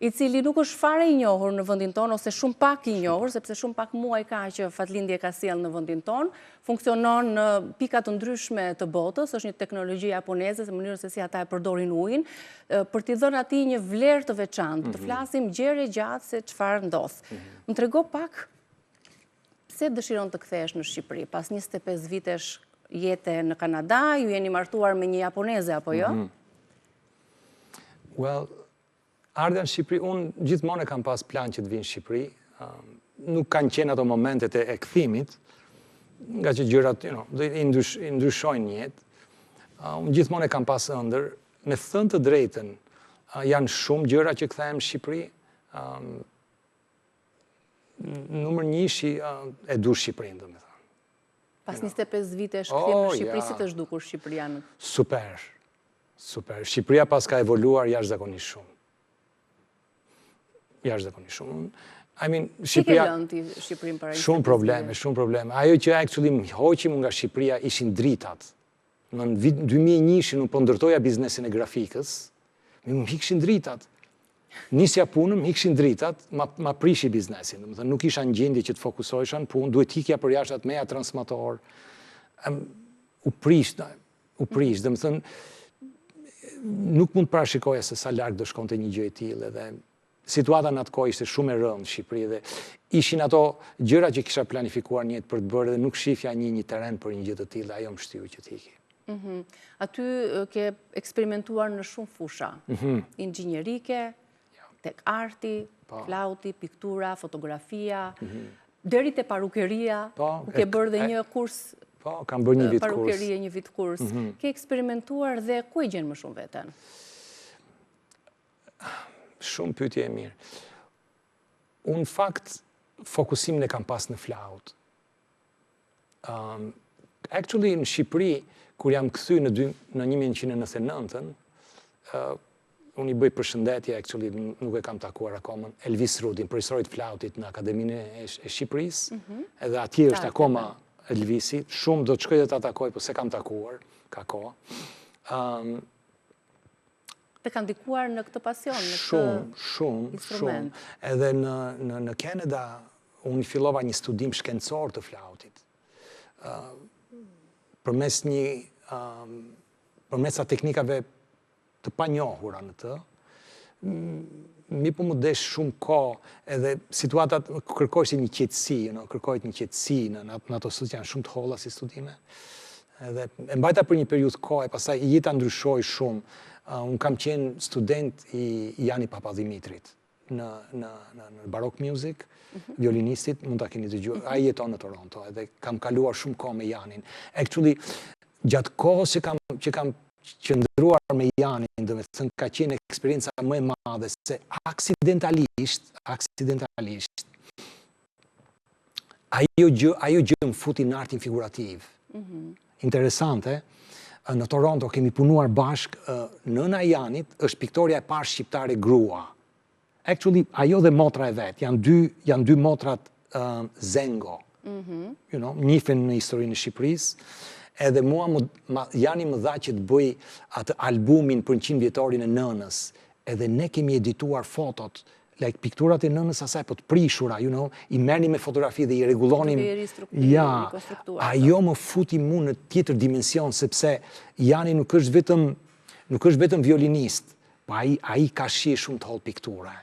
i cili nuk është fare i njohur në vendin tonë, ose shumë pak i njohur, sepse shumë pak muaj ka që Fatlindi e ka sjellë në vendin tonë. Funksionon në pika të ndryshme të botës, është një teknologji japoneze, në mënyrën se si ata e përdorin ujin, për t'i dhënë atij një vlerë të veçantë. Të flasim gjerë gjatë se çfarë ndodh. Më trego pak pse dëshiron të kthehesh në Shqipëri pas 25 vitesh jete në Kanada, ju jeni martuar me një japoneze apo jo? Well, ardha në Shqipëri, unë gjithmonë e kam pas plan që të vinë në Shqipëri. Nuk kanë qenë ato momentet e kthimit, nga që gjërat, i ndryshojnë jetë. Unë gjithmonë e kam pas ëndër. Me thënë të drejtën, janë shumë gjëra që kthehem në Shqipëri. Numër 1 e du Shqipërinë, do me thënë. Pas 25 vite shkëthim në Shqipëri, si të zhdukur Shqipëria? Super. Shqipëria pas ka evoluar jashtëzakonisht shumë. Jashtëzakonisht shumë. Si ke lënë ti Shqipërinë para? Shumë probleme. Ajo që actually më hoqi nga Shqipëria ishin dritat. Në vit 2001 unë po ndërtoja biznesin e grafikës, më hikshin dritat. Nisja punën, më hikshin dritat, ma prishi biznesin. Nuk isha në gjendje që të fokusohesha në punë, duhet hikja për jashtë atë meja transformator. U prish, dhe më thënë, nuk mund të parashikoja se sa larg do shkonte një gjë e tillë, dhe situata në atë kohë ishte shumë e rëndë në Shqipëri, dhe ishin ato gjëra që kisha planifikuar një për të bërë, dhe nuk shifja një terren për një gjë të tillë, ajo më shtyu që t'iki. Aty ke eksperimentuar në shumë fusha, inxhinierike, tek arti, flauti, piktura, fotografia, deri te parukeria, ku ke bërë dhe një kurs. Po, kam bërë një vit kurs. Parukerie, një vit kurs. Ke eksperimentuar dhe ku e gjen më shumë veten? Shumë pyetje e mirë. Unë fakt, fokusimin e kam pas në flaut. Actually, në Shqipëri, kur jam kthy në 1999, unë i bëj përshëndetje, actually, nuk e kam takuar akoma, Elvis Rudin, profesorit flautit në Akademinë e Shqipërisë, edhe atje është akoma Elvisi, shumë do të shkoj dhe ta takoj, po se kam takuar, ka kohë. Dhe ka ndikuar në këtë pasion, në këtë instrument? Edhe në Kanada, unë fillova një studim shkencor të flautit. Përmes teknikave të panjohura në të, mi po më desh shumë kohë, edhe situatat kërkojsh një qetësi, kërkojt një qetësi në ato studiet janë shumë të holla si studime. Edhe e mbajta për një periudhë kohë, e pastaj jeta ndryshoi shumë. Unë kam qenë student i Jani Papadhimitrit në Baroque Music, violinistit, mund ta keni dëgjuar. Ai jeton në Toronto, edhe kam kaluar shumë kohë me Janin. Actually, gjatë kohës që kam qëndruar me Janin, domethënë ka qenë eksperienca më e madhe se aksidentalisht ajo gjë më futi në artin figurativ. Interesante, në Toronto kemi punuar bashk, nëna e Janit është piktorja e parë shqiptare grua. Actually, ajo dhe motra e vet, janë dy motrat Zengo, njihen në historinë e Shqipërisë. Edhe mua Jani më dha që të bëj atë albumin për 100 vjetorin e nënës, edhe ne kemi edituar fotot, pikturat e nënës asaj po të prishura, i merrni me fotografi dhe i rregullonim. Ajo më futi mu në tjetër dimension, sepse Jani nuk është vetëm violinist, po ai ka shije shumë të holl pikture.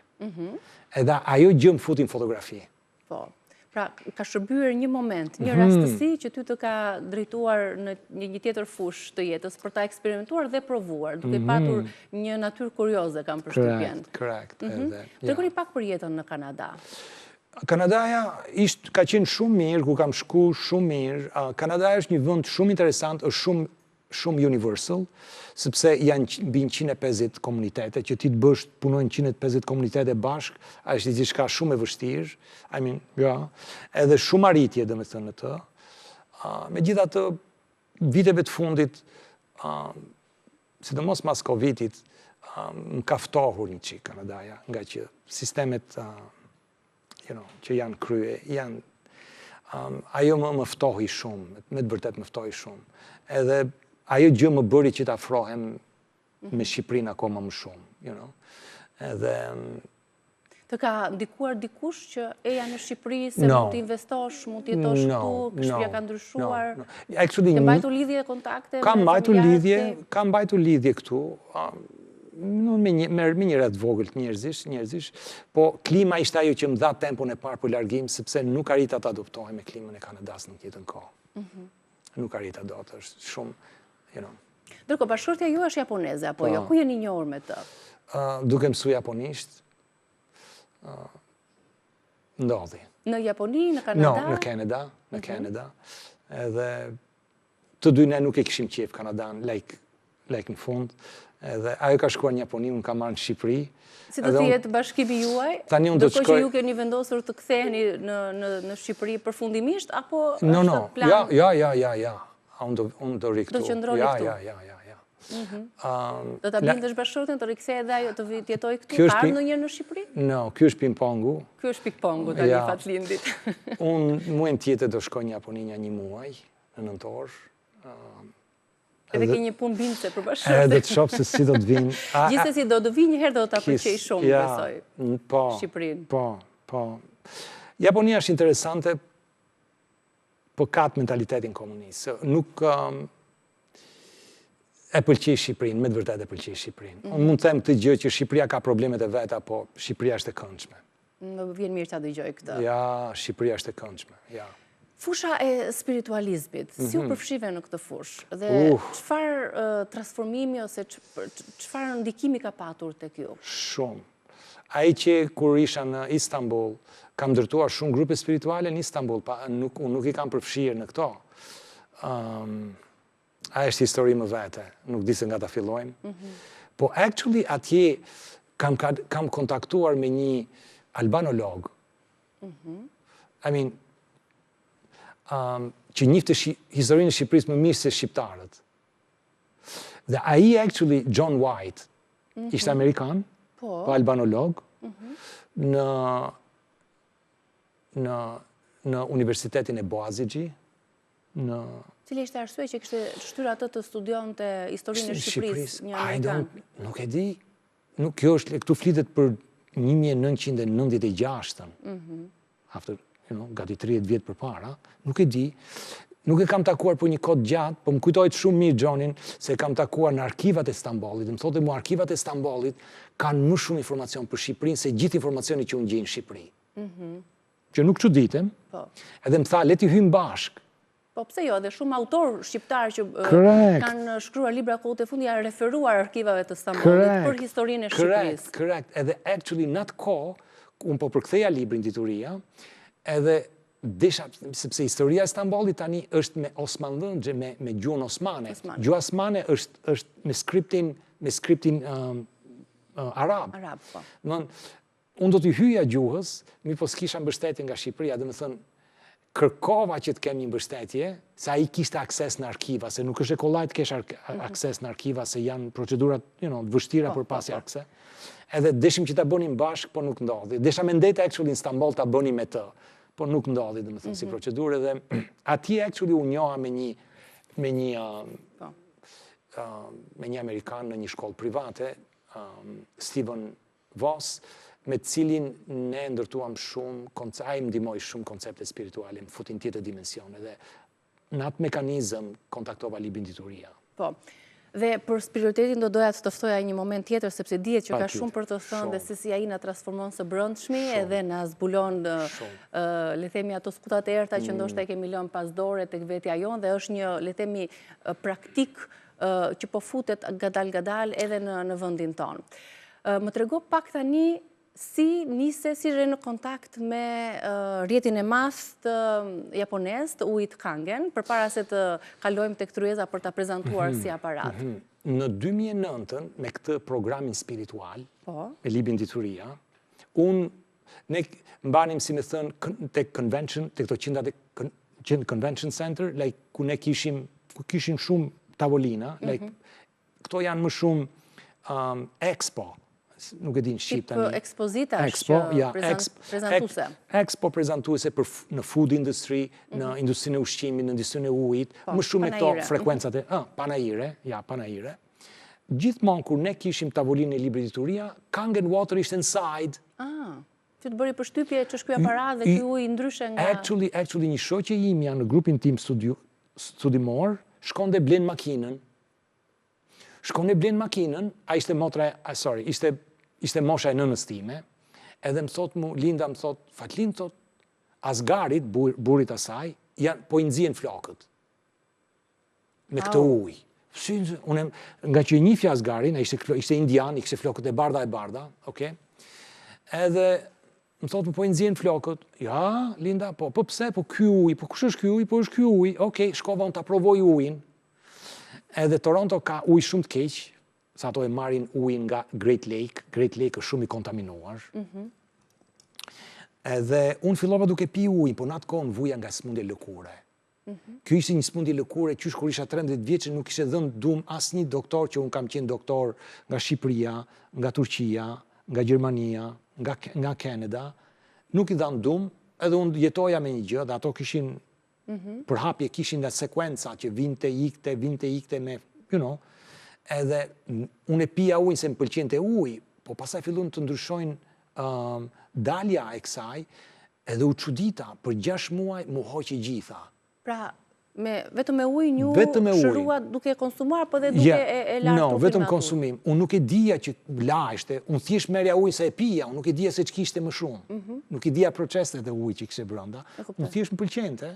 Edhe ajo gjë më futi në fotografi. Po. Pra, ka shërbyer një moment, një rastësi që ty të ka drejtuar në një tjetër fush të jetës për ta eksperimentuar dhe provuar, duke patur një natyrë kurioze kam përshtypjen. Correct. Tregoni pak për jetën në Kanada. Kanadaja ka qenë shumë mirë, ku kam shku shumë mirë. Kanadaja është një vend shumë interesant, është shumë universal, sepse janë mbi 150 komunitete, që ti të bësh punojnë 150 komunitete bashk, është diçka shumë e vështirë, edhe shumë arritje domethënë në të. Megjithatë, viteve të fundit, sidomos mas Covidit, më ka ftohur një çik Kanadaja, nga që sistemet që janë krye, ajo më ftohi shumë, me të vërtet më ftohi shumë. Edhe ajo gjë më bëri që të afrohem me Shqipërinë akoma më shumë, Edhe... Të ka ndikuar dikush që eja në Shqipëri, se mund të investosh, mund të jetosh këtu, shtëpia ka ndryshuar? Ke mbajtur lidhje, kontakte? Kam mbajtur lidhje këtu, me një rreth vogël njerëzish, po klima ishte ajo që më dha tempon e parë për largim, sepse nuk arrita të adoptohem me klimën e Kanadas në tjetën kohë. Nuk arrita dot, është shumë... Ndërkohë, bashkëshortja ju është japoneze, apo jo? Ku jeni njohur me të? Duke mësu japonisht, ndodhi. Në Japoni, në Kanada? Në Kanada. Edhe të dy ne nuk e kishim qef Kanadan, lek në fund. Edhe ajo ka shkuar në Japoni, unë ka marrë në Shqipëri. Si do të jetë bashkimi juaj? Ndërkohë që ju keni vendosur të ktheheni në Shqipëri përfundimisht, apo është plan? Ja. Unë do rikëtu. Do qëndroni këtu? Ja. Do ta bindësh bashkëshorten të rikthehej dhe ajo të jetoj këtu? Ka ardhur ndonjëherë në Shqipëri? No, ky është ping-pongu. Ky është ping-pongu tani fatlindit. Unë muajin tjetër do shkoj në Japoni një muaj, në nëntor. Edhe ke një punë bindse për bashkëshorten. Edhe të shoh se si do të vinë. Gjithsesi do të vinë një herë do ta pëlqej shumë, besoj. Po. Shqipërinë. Po. Japonia është interesante, po ka mentalitetin komunist. Nuk e pëlqej Shqipërinë, me të vërtetë e pëlqej Shqipërinë. Unë mund të them këtë gjë që Shqipëria ka problemet e veta, po Shqipëria është e këndshme. Më vjen mirë ta dëgjoj këtë. Ja, Shqipëria është e këndshme, ja. Fusha e spiritualizmit, si u përfshive në këtë fush? Dhe çfarë transformimi ose çfarë ndikimi ka patur tek ju? Shumë. Ai që kur isha në Istanbul, kam ndërtuar shumë grupe spirituale në Istanbul, nuk i kam përfshirë në këto. A është histori më vete, nuk di se nga ta fillojmë. Po actually atje kam kontaktuar me një albanolog. Që njifte historinë e Shqipërisë më mirë se shqiptarët. Dhe ai actually, John White, ishte Amerikan, po albanolog, në Universitetin e Boğaziçi, në... Cili ishte arsye që kishte shtyr atë të studionte historinë e Shqipërisë, një amerikan? Nuk e di. Kjo është, këtu flitet për 1996-ën. After, gati 30 vjetë përpara. Nuk e di. Nuk e kam takuar për një kohë gjatë, po më kujtojtë shumë mirë Gjonin se kam takuar në arkivat e Stambollit. Më thotë mu arkivat e Stambollit kanë më shumë informacion për Shqipërinë se gjithë informacioni që unë gjej në Shqipëri. Që nuk çuditem. Edhe më tha, le t'i hyjmë bashkë. Po pse jo, dhe shumë autor shqiptar që kanë shkruar libra kohët e fundi janë referuar arkivave të Stambollit për historinë e Shqipërisë. Correct. Edhe actually në atë kohë, unë po përktheja librin Dituria, edhe desha, sepse historia e Stambollit tani është me Osmanlëngje, me gjuhën osmane. Gjuha osmane është me skriptin arab. Po. Unë do t'i hyja gjuhës, mi po s'kisha mbështetje nga Shqipëria, dhe më thënë, kërkova që të kem një mbështetje, se ai kishte akses në arkiva, se nuk është e kollaj të kesh akses në arkiva, se janë procedurat vështira për pasi akses. Edhe deshim që ta bënim bashkë, po nuk ndodhi. Desha me ndete actually në Stamboll ta bënim me të, po nuk ndodhi, dhe më thënë, si procedurë, dhe atje actually u njoha me një Amerikan në një shkollë private, Steven Voss, me cilin ne ndërtuam shumë, ai më ndihmoi shumë koncepte spirituale, më futin tjetër dimensione, dhe në atë mekanizëm kontaktova librin Dituria. Po, dhe për spiritualitetin do doja të të ftoja një moment tjetër, sepse dihet që ka shumë për të thënë dhe se si ai na transformon së brendshmi, edhe na zbulon, le themi, ato skutat e errta që ndoshta e kemi lënë pas dore tek vetja jonë, dhe është një, le themi, praktik që po futet gadal edhe në vendin tonë. Më trego pak tani si nise, si rre në kontakt me rjetin e madh të japonez të ujit Kangen, përpara se të kalojmë tek tryeza për ta prezantuar si aparat. Në 2009, me këtë programin spiritual, me librin Dituria, ne mbanim, si me thënë, tek convention, tek këto qendrat convention center, ku ne kishim shumë tavolina, këto janë më shumë expo, nuk e din Shqip tani. Tip ekspozitash që prezentuse. Expo prezentuse në food industry, në industrinë e ushqimit, në industrinë e ujit, më shumë me këto frekuencat e panaire. Gjithmonë kur ne kishim tavolinë e librit Dituria, Kangen Water ishte inside. Që të bëri përshtypje që është ky aparat dhe ky ujë ndryshe nga... Actually, një shoqe imja në grupin tim studimor, shkonde blen makinën. Ishte mosha e nënës time, edhe më thot mu, Linda më thot, Fatlin thot, Asgarit, burit asaj, po i nxjehen flokët. Me këtë ujë. Nga që i njifja Asgarin, ishte indian, i kishte flokët e bardha, oke? Edhe më thot, po i nxjehen flokët. Ja, Linda, po pse, po ky ujë, po kush është ky ujë, po është ky ujë, oke, shkova unë ta provoj ujin. Edhe Toronto ka ujë shumë të keq, sa ato e marrin ujin nga Great Lake është shumë i kontaminuar. Edhe unë fillova duke pi ujin, po në atë kohë vuja nga smundje lëkure. Kjo ishte një smundje lëkure, qysh kur isha 13 vjeç nuk ishte dhënë dum asnjë doktor, që unë kam qenë doktor nga Shqipëria, nga Turqia, nga Gjermania, nga Kanada, nuk i dhanë dum, edhe unë jetoja me një gjë, dhe ato kishin për hapje kishin dhe sekuenca që vinte ikte me, edhe unë e pija ujnë se më pëlqente ujë, po pasaj fillun të ndryshojnë dalja e kësaj, edhe u çudita, për 6 muaj mu hoqi gjitha. Pra, vetëm me ujë një shërua duke konsumuar, po dhe duke e lartë no, vetëm konsumim. Unë nuk e dija që lajshte, unë thjesht merja ujë se e pija, unë nuk e dija se që kishte më shumë. Nuk e dija proceset e ujë që kishte brenda. Unë thjesht më pëlqente,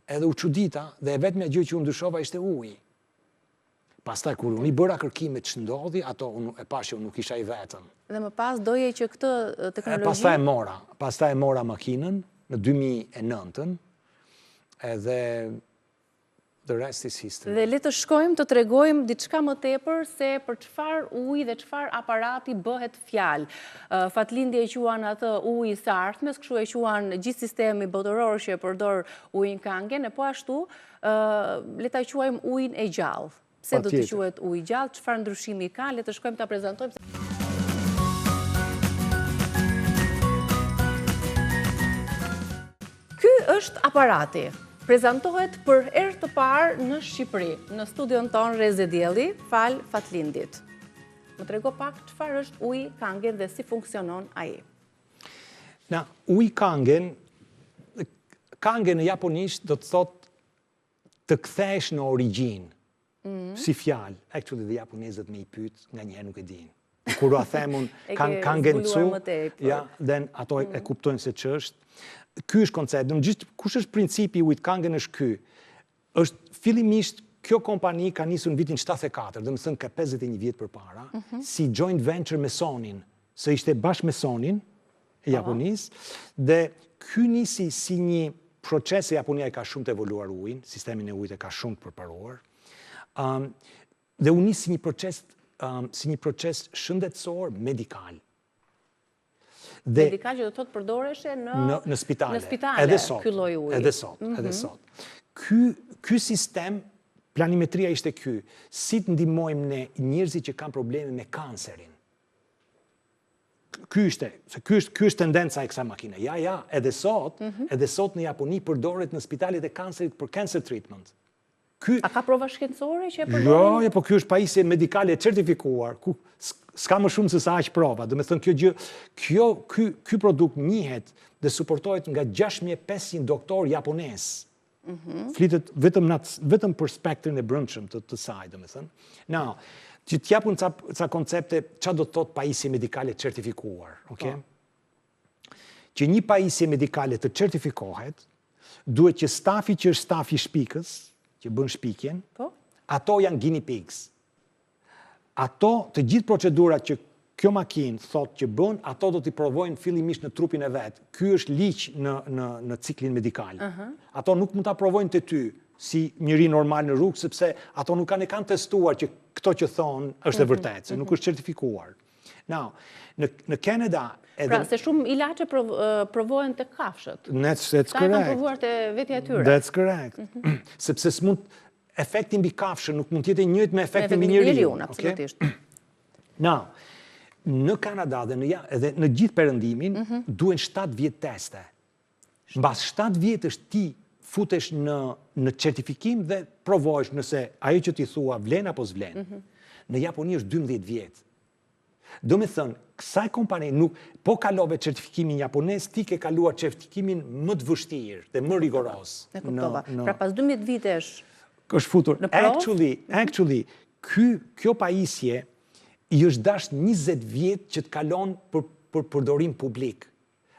edhe u çudita, dhe e vetmja gjë që unë ndryshova ishte ujë. Pastaj kur unë i bëra kërkimet që ndodhi, ato unë e pashë unë nuk isha i vetëm. Dhe më pas doje që këtë teknologji... Pastaj e mora makinën në 2009, edhe the rest is history. Dhe le të shkojmë të tregojmë diçka më tepër se për çfarë ujë dhe çfarë aparati bëhet fjalë. Fatlindi e quan atë ujë së ardhmes, kështu e quan gjithë sistemi botëror që e përdor ujin Kangen, e po ashtu le ta quajmë ujin e gjallë. Pse do të quhet ujë gjallë, çfarë ndryshimi ka, le të shkojmë ta prezantojmë. Ky është aparati. Prezantohet për herë të parë në Shqipëri, në studion tonë Reze Dielli, fal Fatlindit. Më trego pak çfarë është uji Kangen dhe si funksionon ai. Na, uji Kangen në japonisht do të thotë të kthesh në origjinë. Si fjalë, actually dhe japonezët me i pyet, nganjëherë nuk e dinë. Kur a themun Kangen tsu, ja, then ato e kuptojnë se ç'është. Ky është koncept. Kush është principi i ujit Kangen është ky. Është fillimisht kjo kompani ka nisur në vitin 74, domethënë ka 51 vjet përpara, si joint venture me Sonin, se ishte bashkë me Sonin e Japonisë, dhe ky nisi si një proces, se Japonia e ka shumë të evoluar ujin, sistemin e ujit e ka shumë të përparuar, dhe u nisi si një proces shëndetësor medikal. Medikal që do të thotë përdoreshe në spitale. Edhe sot. Ky lloj uji. Edhe sot. Ky sistem, planimetria ishte ky, si të ndihmojmë ne njerëzit që kanë probleme me kancerin. Ky është tendenca e kësaj makine. Ja, edhe sot në Japoni përdoret në spitalet e kancerit për cancer treatment. A ka prova shkencore që e përdorin? Jo, po kjo është pajisje medikale certifikuar, ku s'ka më shumë se sa aq prova. Do me thënë, ky produkt njihet dhe suportohet nga 6500 doktor japones. Flitet vetëm për spektrin e brendshëm të saj, do me thënë. Now, që t'japun ca koncepte, ç'a do të thotë pajisje medikale certifikuar, okay? Që një pajisje medikale të certifikohet, duhet që stafi që është stafi shpikës, që bën shpikjen, ato janë guinea pigs. Ato, të gjithë procedurat që kjo makinë thot që bën, ato do t'i provojnë fillimisht në trupin e vet. Ky është liq në ciklin medikal. Ato nuk mund ta provojnë te ty si njëri normal në rrugë, sepse ato nuk kanë testuar që këto që thonë është e vërtetë, se nuk është certifikuar. Now, në Kanada... Pra, se shumë ilaçe provohen të kafshët. That's correct. Ta kanë provuar të vetja e tyre. That's correct. Sepse efekti mbi kafshën nuk mund të jetë i njëjtë me efektin mbi njeriu. Absolutisht. Now, në Kanada dhe në gjithë perëndimin duhen 7 vjet teste. Mbas 7 vjetësh ti futesh në certifikim dhe provohesh nëse ajo që ti thua vlen apo s'vlen. Në Japoni është 12 vjet. Do me thënë, kësaj kompani nuk, po kalove certifikimin japonez, ti ke kaluar certifikimin më të vështirë dhe më rigoros. E kuptova. Pra pas 12 vitesh është futur. Actually, kjo pajisje i është dash 20 vjet që të kalon për përdorim publik.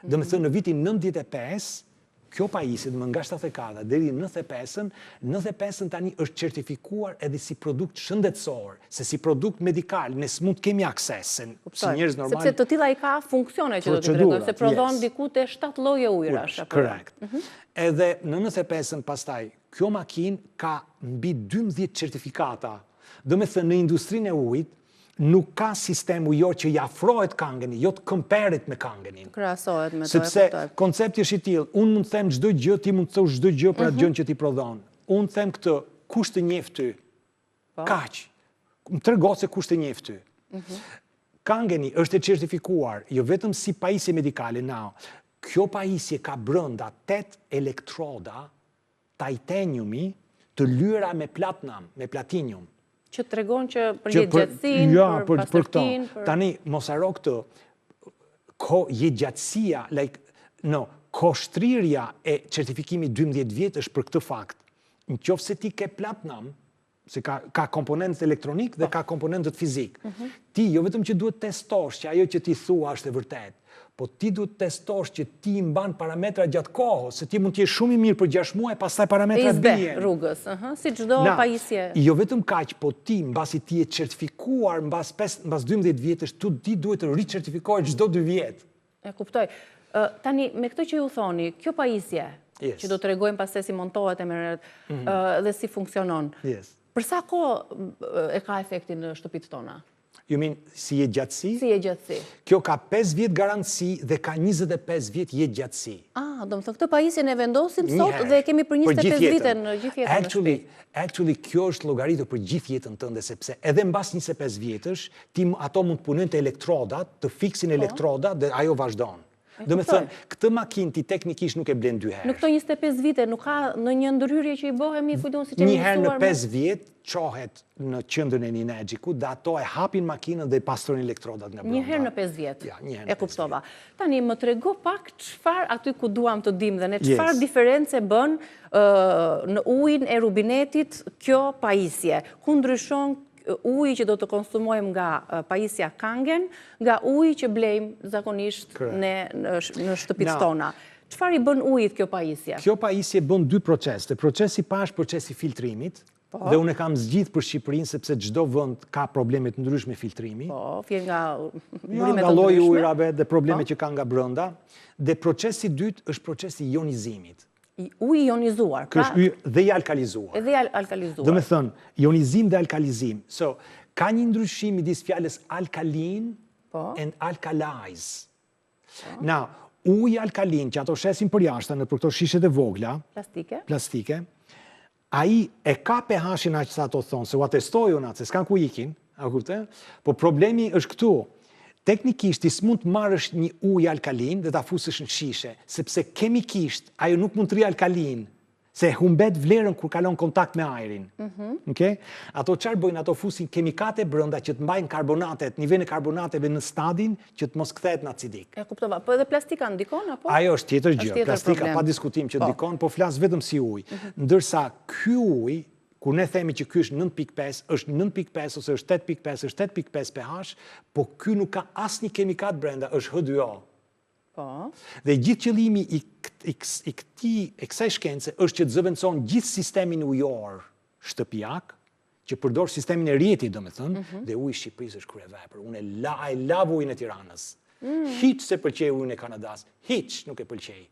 Do me thënë, në vitin 95, kjo pajisje, nga 74 deri 95 tani është certifikuar edhe si produkt shëndetësor, se si produkt medikal, ne s'mund kemi akses, si njerëz normal. Sepse të tilla i ka funksione që do t'i tregojnë, se prodhon diku te 7 lloje ujrash. Correct. Edhe në 95 pastaj, kjo makinë ka mbi 12 certifikata. Do me thënë, në industrinë e ujit, nuk ka sistem ujor që i afrohet Kangeni, jo të comparet me Kangenin. Krahasohet me to. Sepse koncepti është i tillë, unë mund të them çdo gjë, ti mund të thosh çdo gjë për atë gjën që ti prodhon. Unë them këtë, kush të njeh ty? Kaq. Më trego se kush të njeh ty. Kangeni është e certifikuar, jo vetëm si pajisje medikale, kjo pajisje ka brenda 8 elektroda titaniumi të lyera me platinium. Që të regon që për jetëgjatësin, për pastërtin... Tani, mos haro këtë, jetëgjatësia, koshtrirja e certifikimit 12 vjet është për këtë fakt. Në qoftë se ti ke platinum, se ka komponent elektronik dhe ka komponentët fizik. Ti, jo vetëm që duhet testosh që ajo që ti thua është e vërtet, po ti duhet testosh që ti mban parametra gjatë kohës, se ti mund t'jesh shumë i mirë për 6 muaj, pastaj parametrat bien. Rrugës, si çdo pajisje. Jo vetëm kaq, po ti mbasi ti je certifikuar mbas 12 vjetësh, ti duhet të ricertifikohesh çdo 2 vjet. E kuptoj. Tani me këtë që ju thoni, kjo pajisje që do të tregojmë pastaj si montohet dhe si funksionon. Për sa kohë e ka efektin në shtëpitë tona? Ju min si jetë gjatësi? Si jetë gjatësi. Kjo ka 5 vjet garanci dhe ka 25 vjet jetë gjatësi. Do më thë këtë pajisje ne vendosim sot dhe kemi për 25 vite në gjithë jetën në shtëpi. Actually, kjo është llogaritur për gjithë jetën tënde, sepse edhe mbas 25 vjetësh, ato mund të punojnë të elektrodat, të fiksin elektrodat dhe ajo vazhdon. Do me thënë, këtë makinë ti teknikisht nuk e blen 2 herë. Në këto 25 vite, nuk ka në një ndërhyrje që i bëhemi, kujton si që një herë në 5 vjet, qohet në qendrën e Ninexhikut, dhe ato e hapin makinën dhe pastrojnë elektrodat nga brenda. Një herë në 5 vjet. Ja, një herë në 5 vjet. E kuptova. Tani, më trego pak çfarë aty ku duam të dim dhe ne çfarë diferencë bën në ujin e rubinetit kjo pajisje. Ku ndryshon uji që do të konsumojmë nga pajisja Kangen, nga uji që blejmë zakonisht në shtëpitë tona. Çfarë i bën ujit kjo pajisje? Kjo pajisje bën 2 procese. Procesi parë është procesi filtrimit, dhe unë e kam zgjidhur për Shqipërinë sepse çdo vend ka probleme të ndryshme filtrimi. Vjen nga nga lloji i ujrave dhe probleme që kanë nga brenda. Dhe procesi i dytë është procesi i ionizimit. Uji ionizuar. Dhe i alkalizuar. Edhe i alkalizuar. Do me thënë, ionizim dhe alkalizim. So, ka një ndryshim midis fjalës alkalin and alkalize. Na, uji alkalin, që ato shesim për jashtë në për këto shishet e vogla, plastike, ai e ka pH-in aq sa ato thonë, se u atestojë unë atë, se s'kan ku ikin, po problemi është këtu. Teknikisht, ti s'mund të marrësh një ujë alkalin dhe ta fusësh në shishe, sepse kemikisht ajo nuk mund të rri alkalin, se humbet vlerën kur kalon kontakt me ajrin. Ato çfarë bëjnë, ato fusin kemikate brenda që të mbajnë karbonatet, nivelin e karbonateve në stadin që të mos kthehet në acidik. E kuptova, po edhe plastika ndikon apo? Ajo është tjetër gjë, plastika pa diskutim që ndikon, po flas vetëm si ujë. Ndërsa ky ujë, kur ne themi që ky është 9.5, është 9.5 ose është 8.5, është 8.5 pH, po ky nuk ka asnjë kemikat brenda, është H2O. Dhe gjithë qëllimi i kësaj shkence është që të zëvendëson gjithë sistemin ujor shtëpiak, që përdor sistemin e rrjetit, domethënë, dhe uji i Shqipërisë është kryevepër. Unë e lav ujin e Tiranës. Hiç se pëlqej ujin e Kanadas, hiç nuk e pëlqej.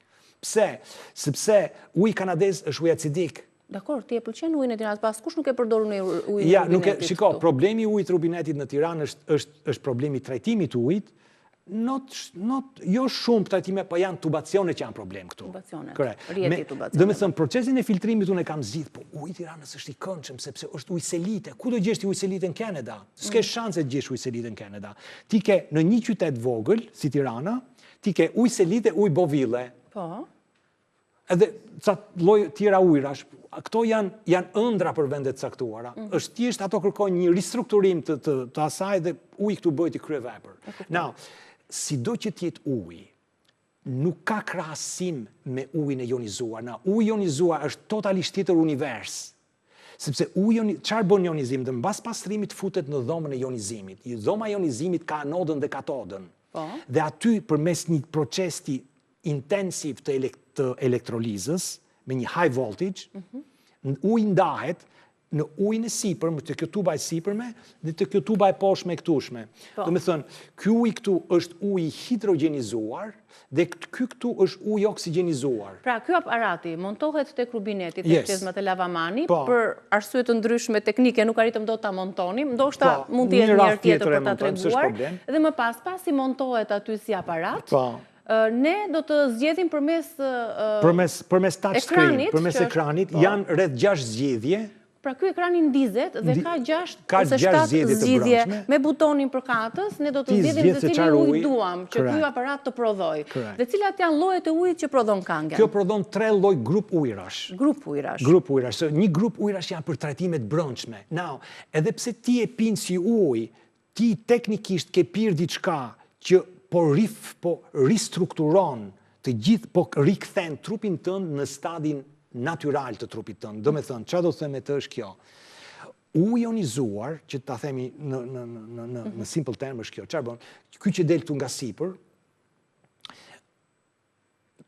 Pse? Sepse uji kanadez është ujë acidik. Dakor, ti e pëlqen ujin e Tiranës, pas kush nuk e përdor ujin e rubinetit? Shiko, problemi i ujit rubinetit në Tiranë është problemi i trajtimit të ujit. Jo shumë trajtime, po janë tubacione që janë problem këtu. Tubacionet, rrjeti tubacionet. Do me thënë, procesin e filtrimit unë e kam zgjidhur, po uji i Tiranës është i këndshëm sepse është ujë selite. Ku do gjesh ti ujë selite në Kanada? S'ke shanse të gjesh ujë selite në Kanada. Ti ke në një qytet vogël, si Tirana, ti ke ujë selite, ujë boville. Edhe ca lloj tjera ujrash. Këto janë ëndra për vendet caktuara. Është thjesht ato kërkojnë një ristrukturim të asaj dhe uji këtu bëhet i kryevepër. Now, sido që t'jetë uji, nuk ka krahasim me ujin e ionizuar. Uji ionizuar është totalisht tjetër univers. Sepse çfarë bën ionizim? Dhe mbas pastrimit futet në dhomën e ionizimit. Dhoma e ionizimit ka anodën dhe katodën. Dhe aty përmes një procesi intensiv të elektrolizës, me një high voltage, uji ndahet në ujin e sipërm, të kjo tuba e sipërme dhe të kjo tuba e poshtme e këtushme. Do me thënë, ky uji këtu është uji hidrogenizuar dhe ky këtu është uji oksigenizuar. Pra, ky aparati montohet tek rubineti, tek çezmat e lavamani, për arsye të ndryshme teknike, nuk arritëm dot ta montonim, ndoshta mund të jetë një herë tjetër për ta treguar, dhe më pasi montohet aty si aparat, ne do të zgjedhim përmes touchscreen, përmes ekranit, janë rreth 6 zgjedhje. Pra ky ekrani ndizet dhe ka 6 ose 7 zgjidhje me butonin përkatës, ne do të zgjedhim se cilin ujë duam që ky aparat të prodhoj. Dhe cilat janë llojet e ujit që prodhon Kangen? Kjo prodhon 3 lloj grup ujrash. Grup ujrash. Grup ujrash. Një grup ujrash janë për trajtimet brendshme. Now, edhe pse ti e pin si ujë, ti teknikisht ke pirë diçka që po ristrukturon të gjithë, po rikthen trupin tënd në stadin natyral të trupit tënd. Do me thënë, çfarë do të them me të është kjo? Uji ionizuar, që ta themi në simple term është kjo, çfarë bën? Ky që del këtu nga sipër,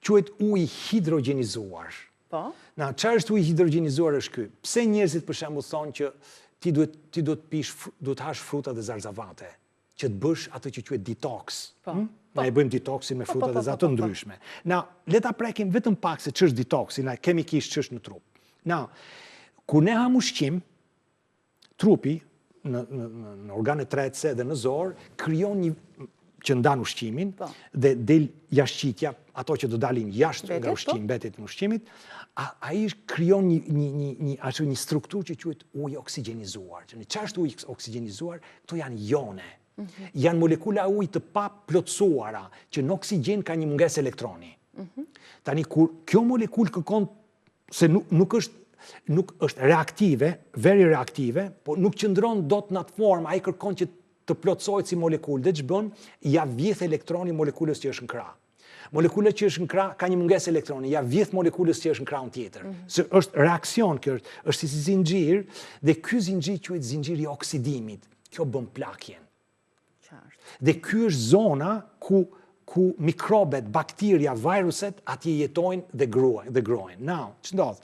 quhet uji hidrogenizuar. Po. Na, çfarë është uji hidrogenizuar është ky? Pse njerëzit për shembull thonë që ti duhet të hash fruta dhe zarzavate, që të bësh atë që quhet detox. Na e bëjmë detoxin me fruta dhe zarzavate të ndryshme. Na, le ta prekim vetëm pak se ç'është detoxi, na kemikisht ç'është në trup. Na, kur ne ham ushqim, trupi në organet tretëse dhe në zor krijon një që ndan ushqimin dhe del jashtëqitja, ato që do dalin jashtë nga ushqimi, mbetet në ushqimit, ai krijon një strukturë që quhet uji oksigenizuar. Çfarë është uji oksigenizuar? Këto janë jone. Janë molekula ujë të pa plotësuara, që në oksigjen ka një mungesë elektroni. Tani, kur kjo molekullë kërkon, se nuk është reaktive, very reaktive, po nuk qëndron dot në atë formë, ai kërkon që të plotësohet si molekullë, dhe ç'bën, ja vjedh elektroni molekulës që është në krah. Molekula që është në krah ka një mungesë elektroni, ja vjedh molekulës që është në krahun tjetër. Se është reaksion, kjo është si zinxhir, dhe ky zinxhir quhet zinxhiri i oksidimit. Kjo bën plakjen. Dhe ky është zona ku mikrobet, bakteria, viruset atje jetojnë dhe grojnë. Now, ç'ndodh?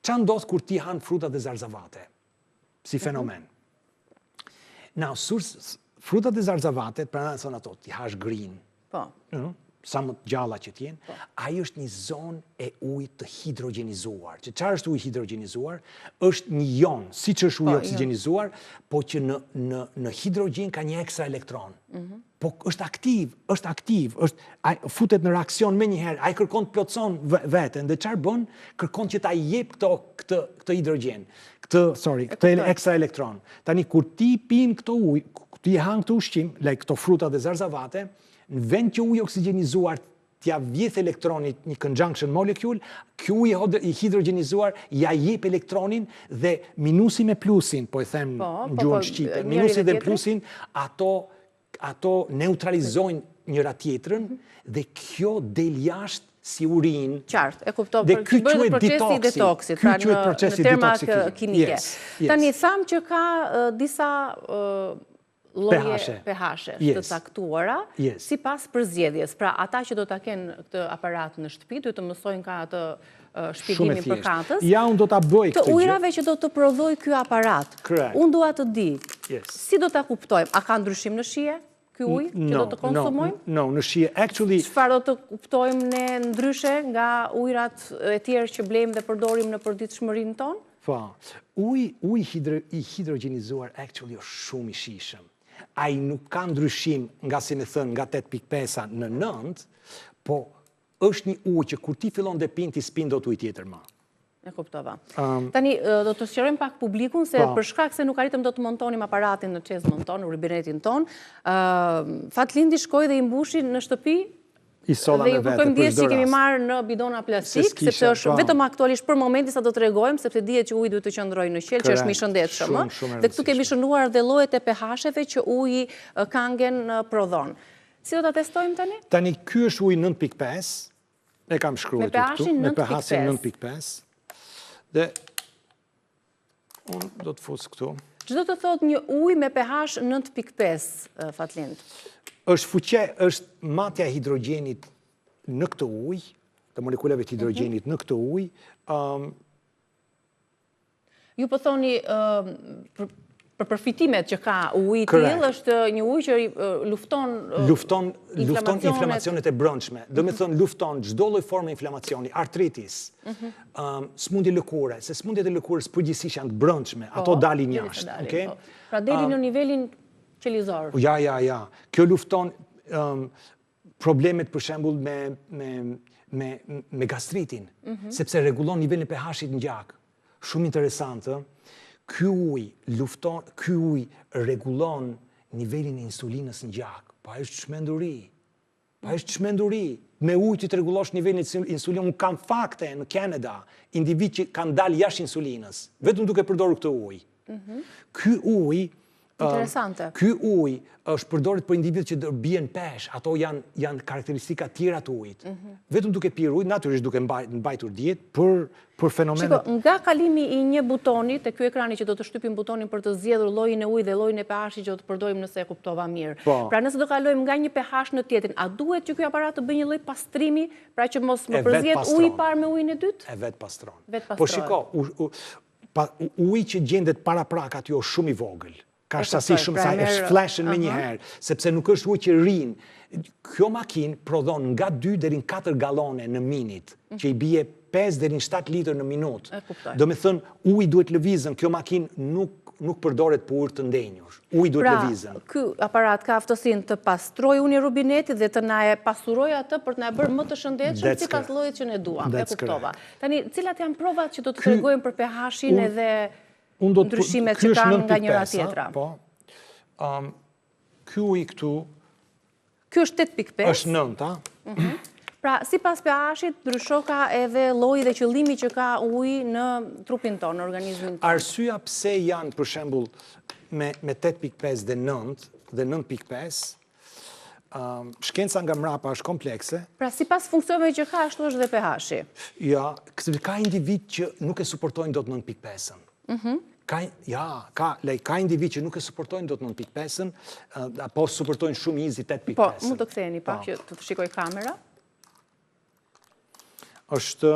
Ç'a ndodh kur ti han fruta dhe zarzavate? Si fenomen. Now, frutat dhe zarzavatet, pra në thonë ato, ti hash green. Po. Sa më gjalla që t'jenë, ajo është një zonë e ujit të hidrogenizuar. Çfarë është uji hidrogenizuar? Është një jon, siç është uji oksigenizuar, po që në hidrogjen ka një ekstra elektron. Po është aktiv, futet në reakcion me njëherë, ai kërkon të plotëson veten, dhe çfarë bën? Kërkon që ta jep këtë hidrogjen, këtë ekstra elektron. Tani kur ti pin këto ujë, ti han këto ushqim, këto fruta dhe zarzavate, në vend që ujë oksigenizuar t'ja vjedh elektronit një conjunction molecule, kjo ujë i hidrogenizuar ja jep elektronin dhe minusi me plusin, po e them në gjuhën shqipe, minusi dhe plusin, ato neutralizojnë njëra tjetrën dhe kjo del jashtë si urinë. Qartë, e kuptoj, për që bëhet procesi detoksit, pra në terma kimike. Tani tham që ka disa lloje pH-e të caktuara sipas përzgjedhjes. Pra ata që do ta kenë këtë aparat në shtëpi duhet të mësojnë ka atë shpjegimin për katës. Ja, unë do ta bëj këtë gjë. Të ujrave që do të prodhoj ky aparat. Unë dua të di. Si do ta kuptojmë? A ka ndryshim në shije ky ujë që do të konsumojmë? No, në shije actually. Çfarë do të kuptojmë ne ndryshe nga ujrat e tjerë që blejmë dhe përdorim në përditshmërinë tonë? Po. Uji i hidrogenizuar actually është shumë i shijshëm. Ai nuk ka ndryshim nga, si më thënë, nga 8.5 në 9, po është një ujë që kur ti fillon dhe pin, ti s'pin do të ujë tjetër më. E kuptova. Tani, do të sqarojmë pak publikun, se për shkak se nuk arritëm do të montonim aparatin në Çez Monton, në rubinetin ton, Fatlindi shkoi dhe i mbushi në shtëpi, dhe ju kërkojmë ndjesë që kemi marrë në bidona plastik, sepse është vetëm aktualisht për momenti sa do të tregojmë, sepse dihet që uji duhet të qëndrojë në qelë, që është më i shëndetshëm. Dhe këtu kemi shënuar dhe llojet e pH-eve që uji kangen prodhon. Si do ta testojmë tani? Tani ky është uji 9.5, e kam shkruar këtu, me pH-in 9.5. Dhe unë do të fus këtu. Ç'do të thotë një ujë me pH 9.5, Fatlind? Është matja e hidrogenit në këtë ujë, të molekulave të hidrogenit në këtë ujë. Ju po thoni për përfitimet që ka uji i tillë, është një ujë që lufton inflamacionet e brendshme. Do të thonë lufton çdo lloj forme inflamacioni, artritis, smundje lëkure, se smundjet e lëkurës përgjithsisht janë të brendshme, ato dalin jashtë, okay? Pra deri në nivelin qelizor. Ja. Kjo lufton problemet për shembull me gastritin, sepse rregullon nivelin e pH-it në gjak. Shumë interesantë. Ky ujë rregullon nivelin e insulinës në gjak. Pa është çmenduri. Me ujë ti të rregullosh nivelin e insulinës. Unë kam fakte në Kanada, individ që kanë dalë jashtë insulinës, vetëm duke përdorur këtë ujë. Ky ujë interesante. Ky ujë është përdoret për individët që bien pesh, ato janë karakteristika tjera të ujit. Vetëm duke pirë ujë, natyrisht duke mbajtur dietë për fenomenet. Shiko, nga kalimi i një butoni te ky ekrani që do të shtypim butonin për të zgjedhur llojin e ujit dhe llojin e pH-it që do të përdorim nëse e kuptova mirë. Pra nëse do kalojmë nga një pH në tjetrin, a duhet që ky aparat të bëjë një lloj pastrimi, pra që mos më përzihet uji i parë me ujin e dytë? E vet pastron. Po shiko, uji që gjendet para prak aty është shumë i vogël. Ka shtasi shumë sa e shfleshen me njëherë, sepse nuk është ujë që rrin. Kjo makinë prodhon nga 2 deri në 4 gallone në minit, që i bie 5 deri në 7 litër në minutë. Do me thënë, uji duhet lëvizën, kjo makinë nuk përdoret për ujë të ndenjur. Uji duhet lëvizën. Pra, ky aparat ka aftësinë të pastrojë ujin e rubinetit dhe të na e pasurojë atë për të na bërë më të shëndetshëm sipas llojit që ne duam. E kuptova. Tani, cilat janë provat që do të tregojmë për pH-in edhe ndryshimet që kanë nga njëra tjetra? Ky uji këtu... Ky është 8.5? është 9. Pra, si pas pH-it, ndrysho ka edhe lloji dhe qëllimi që ka uji në trupin tonë, në organizmin tonë. Arsyeja pse janë, për shembull, me 8.5 dhe 9 dhe 9.5, shkenca nga mrapa është komplekse. Pra, si pas funksioneve që ka, ashtu është dhe pH-i. Ja, ka individ që nuk e suportojnë dot 9.5-ën. Ka individ që nuk e suportojnë dot 9.5-ën, apo suportojnë shumë easy 8.5-ën. Po, mund të ktheheni pak që të shikoj kamera. Është...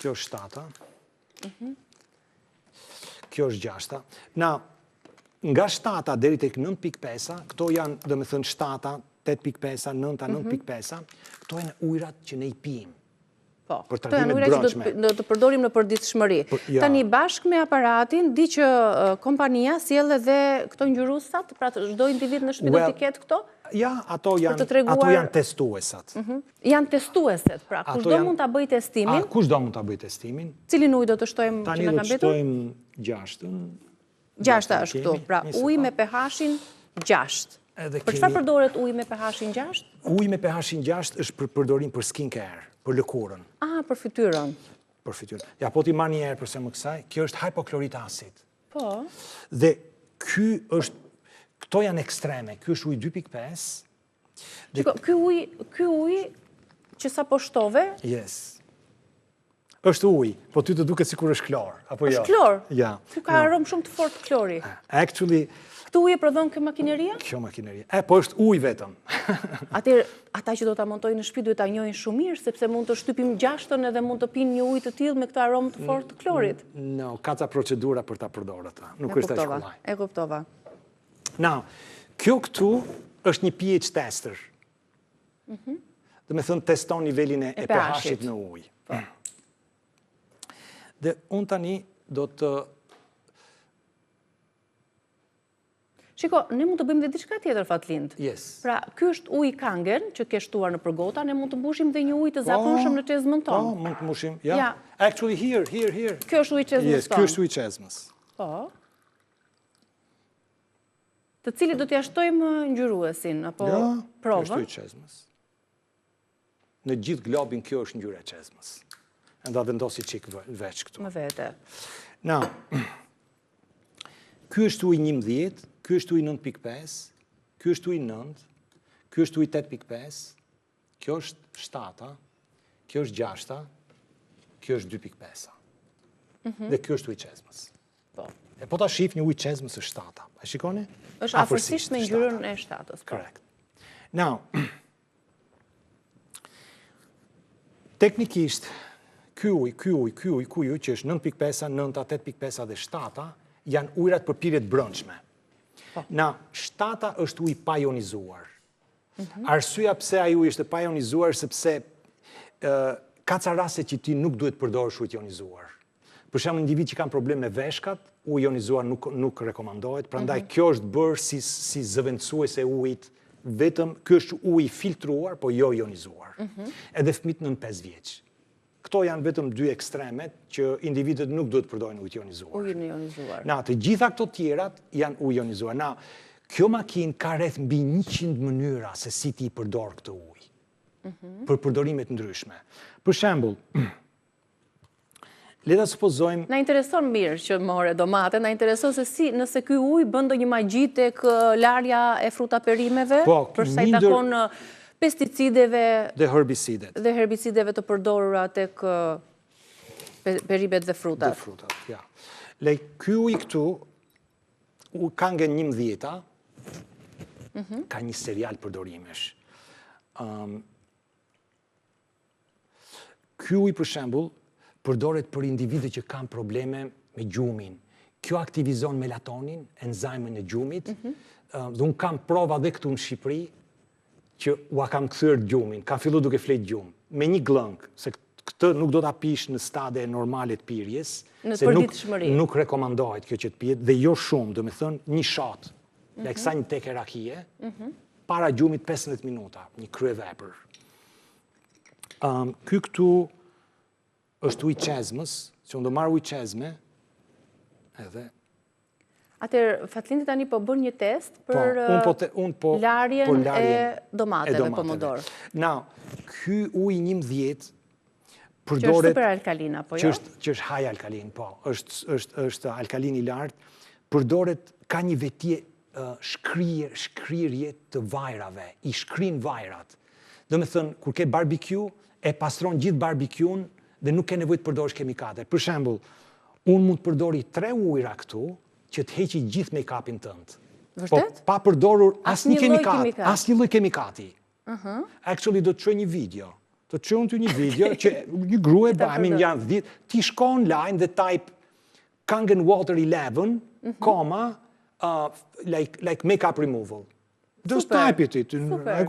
Kjo është 7-a. Kjo është 6-a. Nga 7-a deri tek 9.5-a, këto janë, dhe me thënë 7-a, 8.5-a, 9-a, 9.5-a, këto janë ujrat që ne i pijmë. Po, për këto janë trajtimet ujrat që do të përdorim në përditshmëri. Tani bashkë me aparatin, di që kompania sjell edhe këto ngjyrusat, pra çdo individ në shtëpi do t'i ketë këto? Ja, ato janë testuesat. Janë testueset, pra kushdo mund ta bëjë testimin? Kushdo mund ta bëjë testimin. Cilin ujë do të shtojmë që na ka mbetur? Tani do të shtojmë 6-ën. 6-a është këtu, pra uji me pH-in 6. Për çfarë përdoret uji me pH-in 6? Uji me pH-in 6 është për përdorim për skin care, për lëkurën. Për fytyrën. Për fytyrën. Ja, po ti marr një herë për se më kësaj, kjo është hypoklorit acid. Po. Dhe këto janë ekstreme, ky është uji 2.5. Shiko, ky uji që sa po shtove? Yes. Është uji, po ty të duket sikur është klor, apo jo? Është klor? Ja. Ky ka aromë shumë të fortë klori. Actually, këtë ujë e prodhon kjo makineria? Kjo makineria. Po është ujë vetëm. Atëherë, ata që do ta montojnë në shtëpi duhet ta njohin shumë mirë, sepse mund të shtypim 6-ën edhe mund të pinë një ujë të tillë me këtë aromë të fortë të klorit. No, ka ca procedura për ta përdorur ata. Nuk është aq kollaj. E kuptova. Now, kjo këtu është një pH tester. Do të thënë teston nivelin e pH-it në ujë. Dhe unë tani do të... Shiko, ne mund të bëjmë dhe diçka tjetër, Fatlind. Yes. Pra, ky është uji Kangen që ke shtuar në përgota, ne mund të mbushim dhe një ujë të zakonshëm në çezmën tonë. Po, mund të mbushim. Ja. Actually, here. Kjo është uji çezmës tonë. Yes, ky është uji çezmës. Po. Të cilit do t'ja shtojmë ngjyruesin apo provën? Kjo është uji çezmës. Në gjithë globin kjo është ngjyra e çezmës. Nda vendosi çik veç këtu. Më vete. Now, ky është uji 11, ky është uji 9.5, ky është uji 9, ky është uji 8.5, kjo është 7-a, kjo është 6-a, kjo është 2.5-a. Dhe kjo është uji çezmës. Po. E po ta shihni uji çezmës është 7-a. E shikoni? Është afërsisht me ngjyrën e 7-s. Correct. Now, teknikisht, ky uji që është 9.5-a, 9-a, 8.5-a dhe 7-a, janë ujrat për pirjet brendshme. Na, 7-a është uji pa ionizuar. Arsyeja pse ai uji është pa ionizuar sepse ka ca raste që ti nuk duhet përdorësh ujë ionizuar. Për shembull, individ që kanë problem me veshkat, uji ionizuar nuk rekomandohet, prandaj kjo është bërë si zëvendësues e ujit, vetëm ky është uji filtruar, po jo ionizuar. Edhe fëmijët nën 5 vjeç. Këto janë vetëm dy ekstremet që individët nuk duhet përdojnë ujë ionizuar. Ujë ionizuar. Na, të gjitha këto tjerat janë ujë ionizuar. Na, kjo makinë ka rreth mbi 100 mënyra se si ti i përdor këtë ujë. Për përdorimet ndryshme. Për shembull, le ta supozojmë... Na intereson mirë që more domate, na intereson se si nëse ky ujë bën ndonjë magji tek larja e frutaperimeve, për sa i takon pesticideve dhe herbicideve të përdorura tek peribet dhe frutat. Dhe frutat, ja. Lej, ky ujë këtu, Kangen 11-a, ka një serial përdorimesh. Ky ujë, për shembull, përdoret për individët që kanë probleme me gjumin. Kjo aktivizon melatonin, enzajmin e gjumit, dhe unë kam prova dhe këtu në Shqipëri, që ua kam kthyer gjumin, kam fillu duke flet gjumë, me një glëng, se këtë nuk do ta pish në stade normale të pirjes, se nuk rekomandohet kjo që të pijet, dhe jo shumë, do me thënë një shot, dhe kësa një teke rakije, para gjumit 15 minuta, një krye vepër. Ky këtu është ujë çezmës, që unë do marrë ujë qezme, edhe... Atër, Fatlindi tani po bën një test për larjen e domateve pomodor. Ky ujë 11 përdoret... Që është super alkalin, apo jo? Që është high alkalin, po. është alkalin i lartë. Përdoret, ka një vetje shkrirje të vajrave. I shkrin vajrat. Do me thënë, kur ke barbecue, e pastron gjithë barbecue-n dhe nuk ke nevojë të përdorësh kemikate. Për shembull, unë mund të përdori 3 ujëra këtu, që të heqi gjithë make-upin tënd. Vërtet? Pa përdorur asnjë kemikat, asnjë lloj kemikati. Actually, do të çoj një video. Do të çoj një video që një grua janë 10, ti shko online dhe type Kangen Water 11, like make-up removal. Just type it, e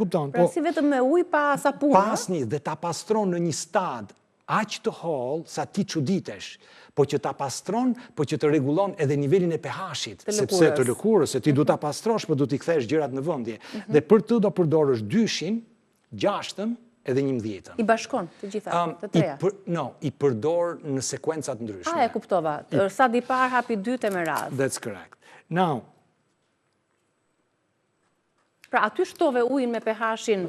kupton. Pra si vetëm me ujë pa sapun. Pasni dhe ta pastron në një stad aq të holl sa ti çuditesh. Po që ta pastron, po që të rregullon edhe nivelin e pH-it, sepse të lëkurës, se ti du ta pastrosh, po du t'i kthesh gjërat në vëndje. Dhe për të do përdorësh 2-shin, 6-ën edhe 11-ën. I bashkon të gjitha, të treja? No, i përdor në sekuencat ndryshme. E kuptova. Sa di par hapi 2 me radhë. That's correct. Now, pra aty shtove ujin me pH-in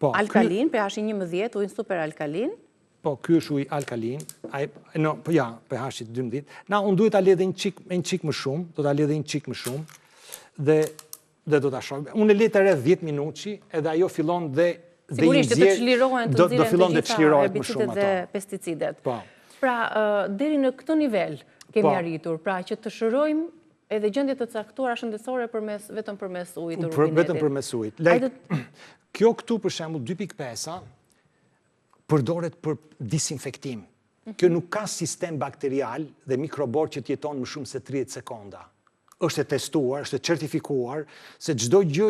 alkalin, pH-in 11, ujin super alkalin. Po, ky është ujë alkalin, pH-it 12. Unë duhet ta ledhe një qik më shumë, do ta ledhe një qik më shumë, dhe do ta shoh. Unë e letë rreth 10 minuti, edhe ajo fillon dhe sigurisht që të çlirohen të nxirren të gjitha herbicidet dhe pesticidet. Pra, deri në këtë nivel kemi arritur, pra që të shërojmë edhe gjendje të caktuara shëndetësore vetëm përmes ujit të rubinetit. Vetëm përmes ujit. Kjo këtu, për shembull, 2.5 përdoret për disinfektim. Kjo nuk ka sistem bakterial dhe mikrobor që t'jeton më shumë se 30 sekonda. Është e testuar, është e certifikuar, se çdo gjë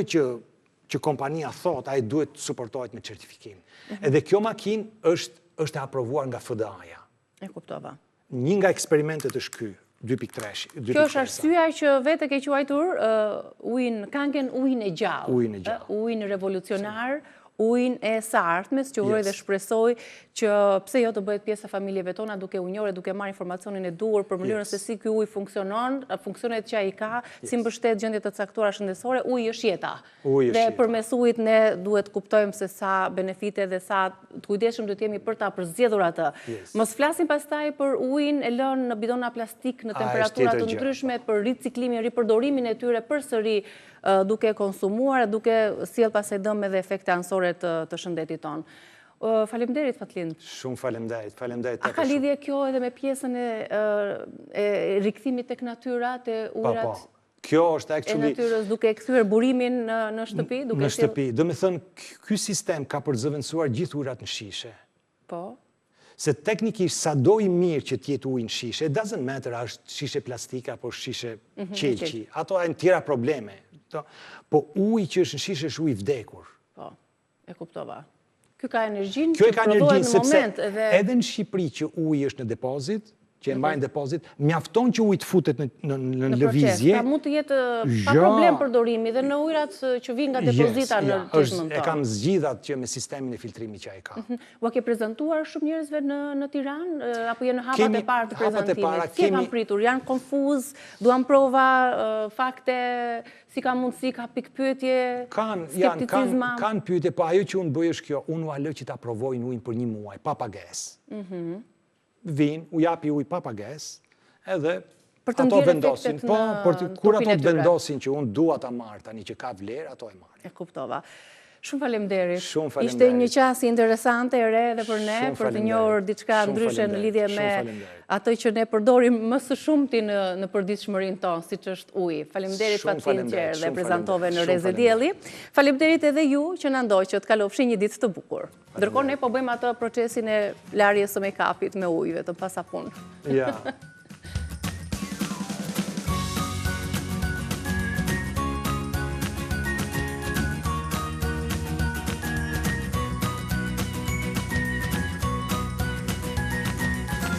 që kompania thot, ai duhet suportohet me certifikim. Edhe kjo makinë është e aprovuar nga FDA-ja. E kuptova. Një nga eksperimentet është ky, 2.3. Kjo është arsyeja që vetë ke quajtur ujin Kangen ujin e gjallë, ujin revolucionar, ujin e së ardhmes, që uroj dhe shpresoj që pse jo të bëhet pjesë e familjeve tona duke u njohur, duke marrë informacionin e duhur për mënyrën se si ky ujë funksionon, funksionet që ai ka, si mbështet gjendje të caktuara shëndetësore, uji është jeta. Dhe përmes ujit ne duhet kuptojmë se sa benefite dhe sa të kujdesshëm duhet jemi për ta përzgjedhur atë. Mos flasim pastaj për ujin e lënë në bidona plastik në temperatura të ndryshme, për riciklimin, ripërdorimin e tyre përsëri duke konsumuar, duke sjell pastaj dëm edhe efekte anësore të shëndetit tonë. Faleminderit, Fatlind. Shumë faleminderit. A ka lidhje kjo edhe me pjesën e rikthimit tek natyra, te ujrat e natyrës, duke kthyer burimin në shtëpi? Në shtëpi. Do me thënë, ky sistem ka për zëvendësuar gjithë ujrat në shishe. Po. Se teknikisht sa do i mirë që t'jetë ujë në shishe, it doesn't matter a është shishe plastike apo shishe qelqi. Ato e në tjera probleme. Po ujë që është në shishe është ujë vdekur. Po, e kuptova. Kjo ka energjin që provohet në moment. Edhe në Shqipëri që ujë është në depozit, që e mbajnë depozit, mjafton që ujë të futet në lëvizje. Pra mund të jetë pa problem përdorimi dhe në ujrat që vinë nga depozita në çeshmën tonë. E kam zgjidhat që me sistemin e filtrimit që ai ka. U ke prezantuar shumë njerëzve në Tiranë apo janë në hapat e parë të prezantimit? Si kanë pritur? Janë konfuz, duan prova, fakte, si ka mundësi, ka pikpyetje, skepticizma? Kanë pyetje, po ajo që unë bëj është kjo, unë u alë që ta provojnë ujin për 1 muaj, pa pagesë. Vinë, u japi ujë pa pagesë, edhe ato vendosin. Kur ato vendosin që unë dua ta marr tani që ka vlerë, ato e marrin. E kuptova. Shumë faleminderit. Ishte një qasje interesante e re edhe për ne, për të njohur diçka ndryshe në lidhje me atë që ne përdorim më së shumti në përditshmërinë tonë, siç është uji. Faleminderit Fatlind që erdhe dhe prezantove në Reze Dielli. Faleminderit edhe ju që na ndoqët, kalofshi një ditë të bukur. Ndërkohë ne po bëjmë atë procesin e larjes së make-upit me ujë vetëm pa sapun. Ja.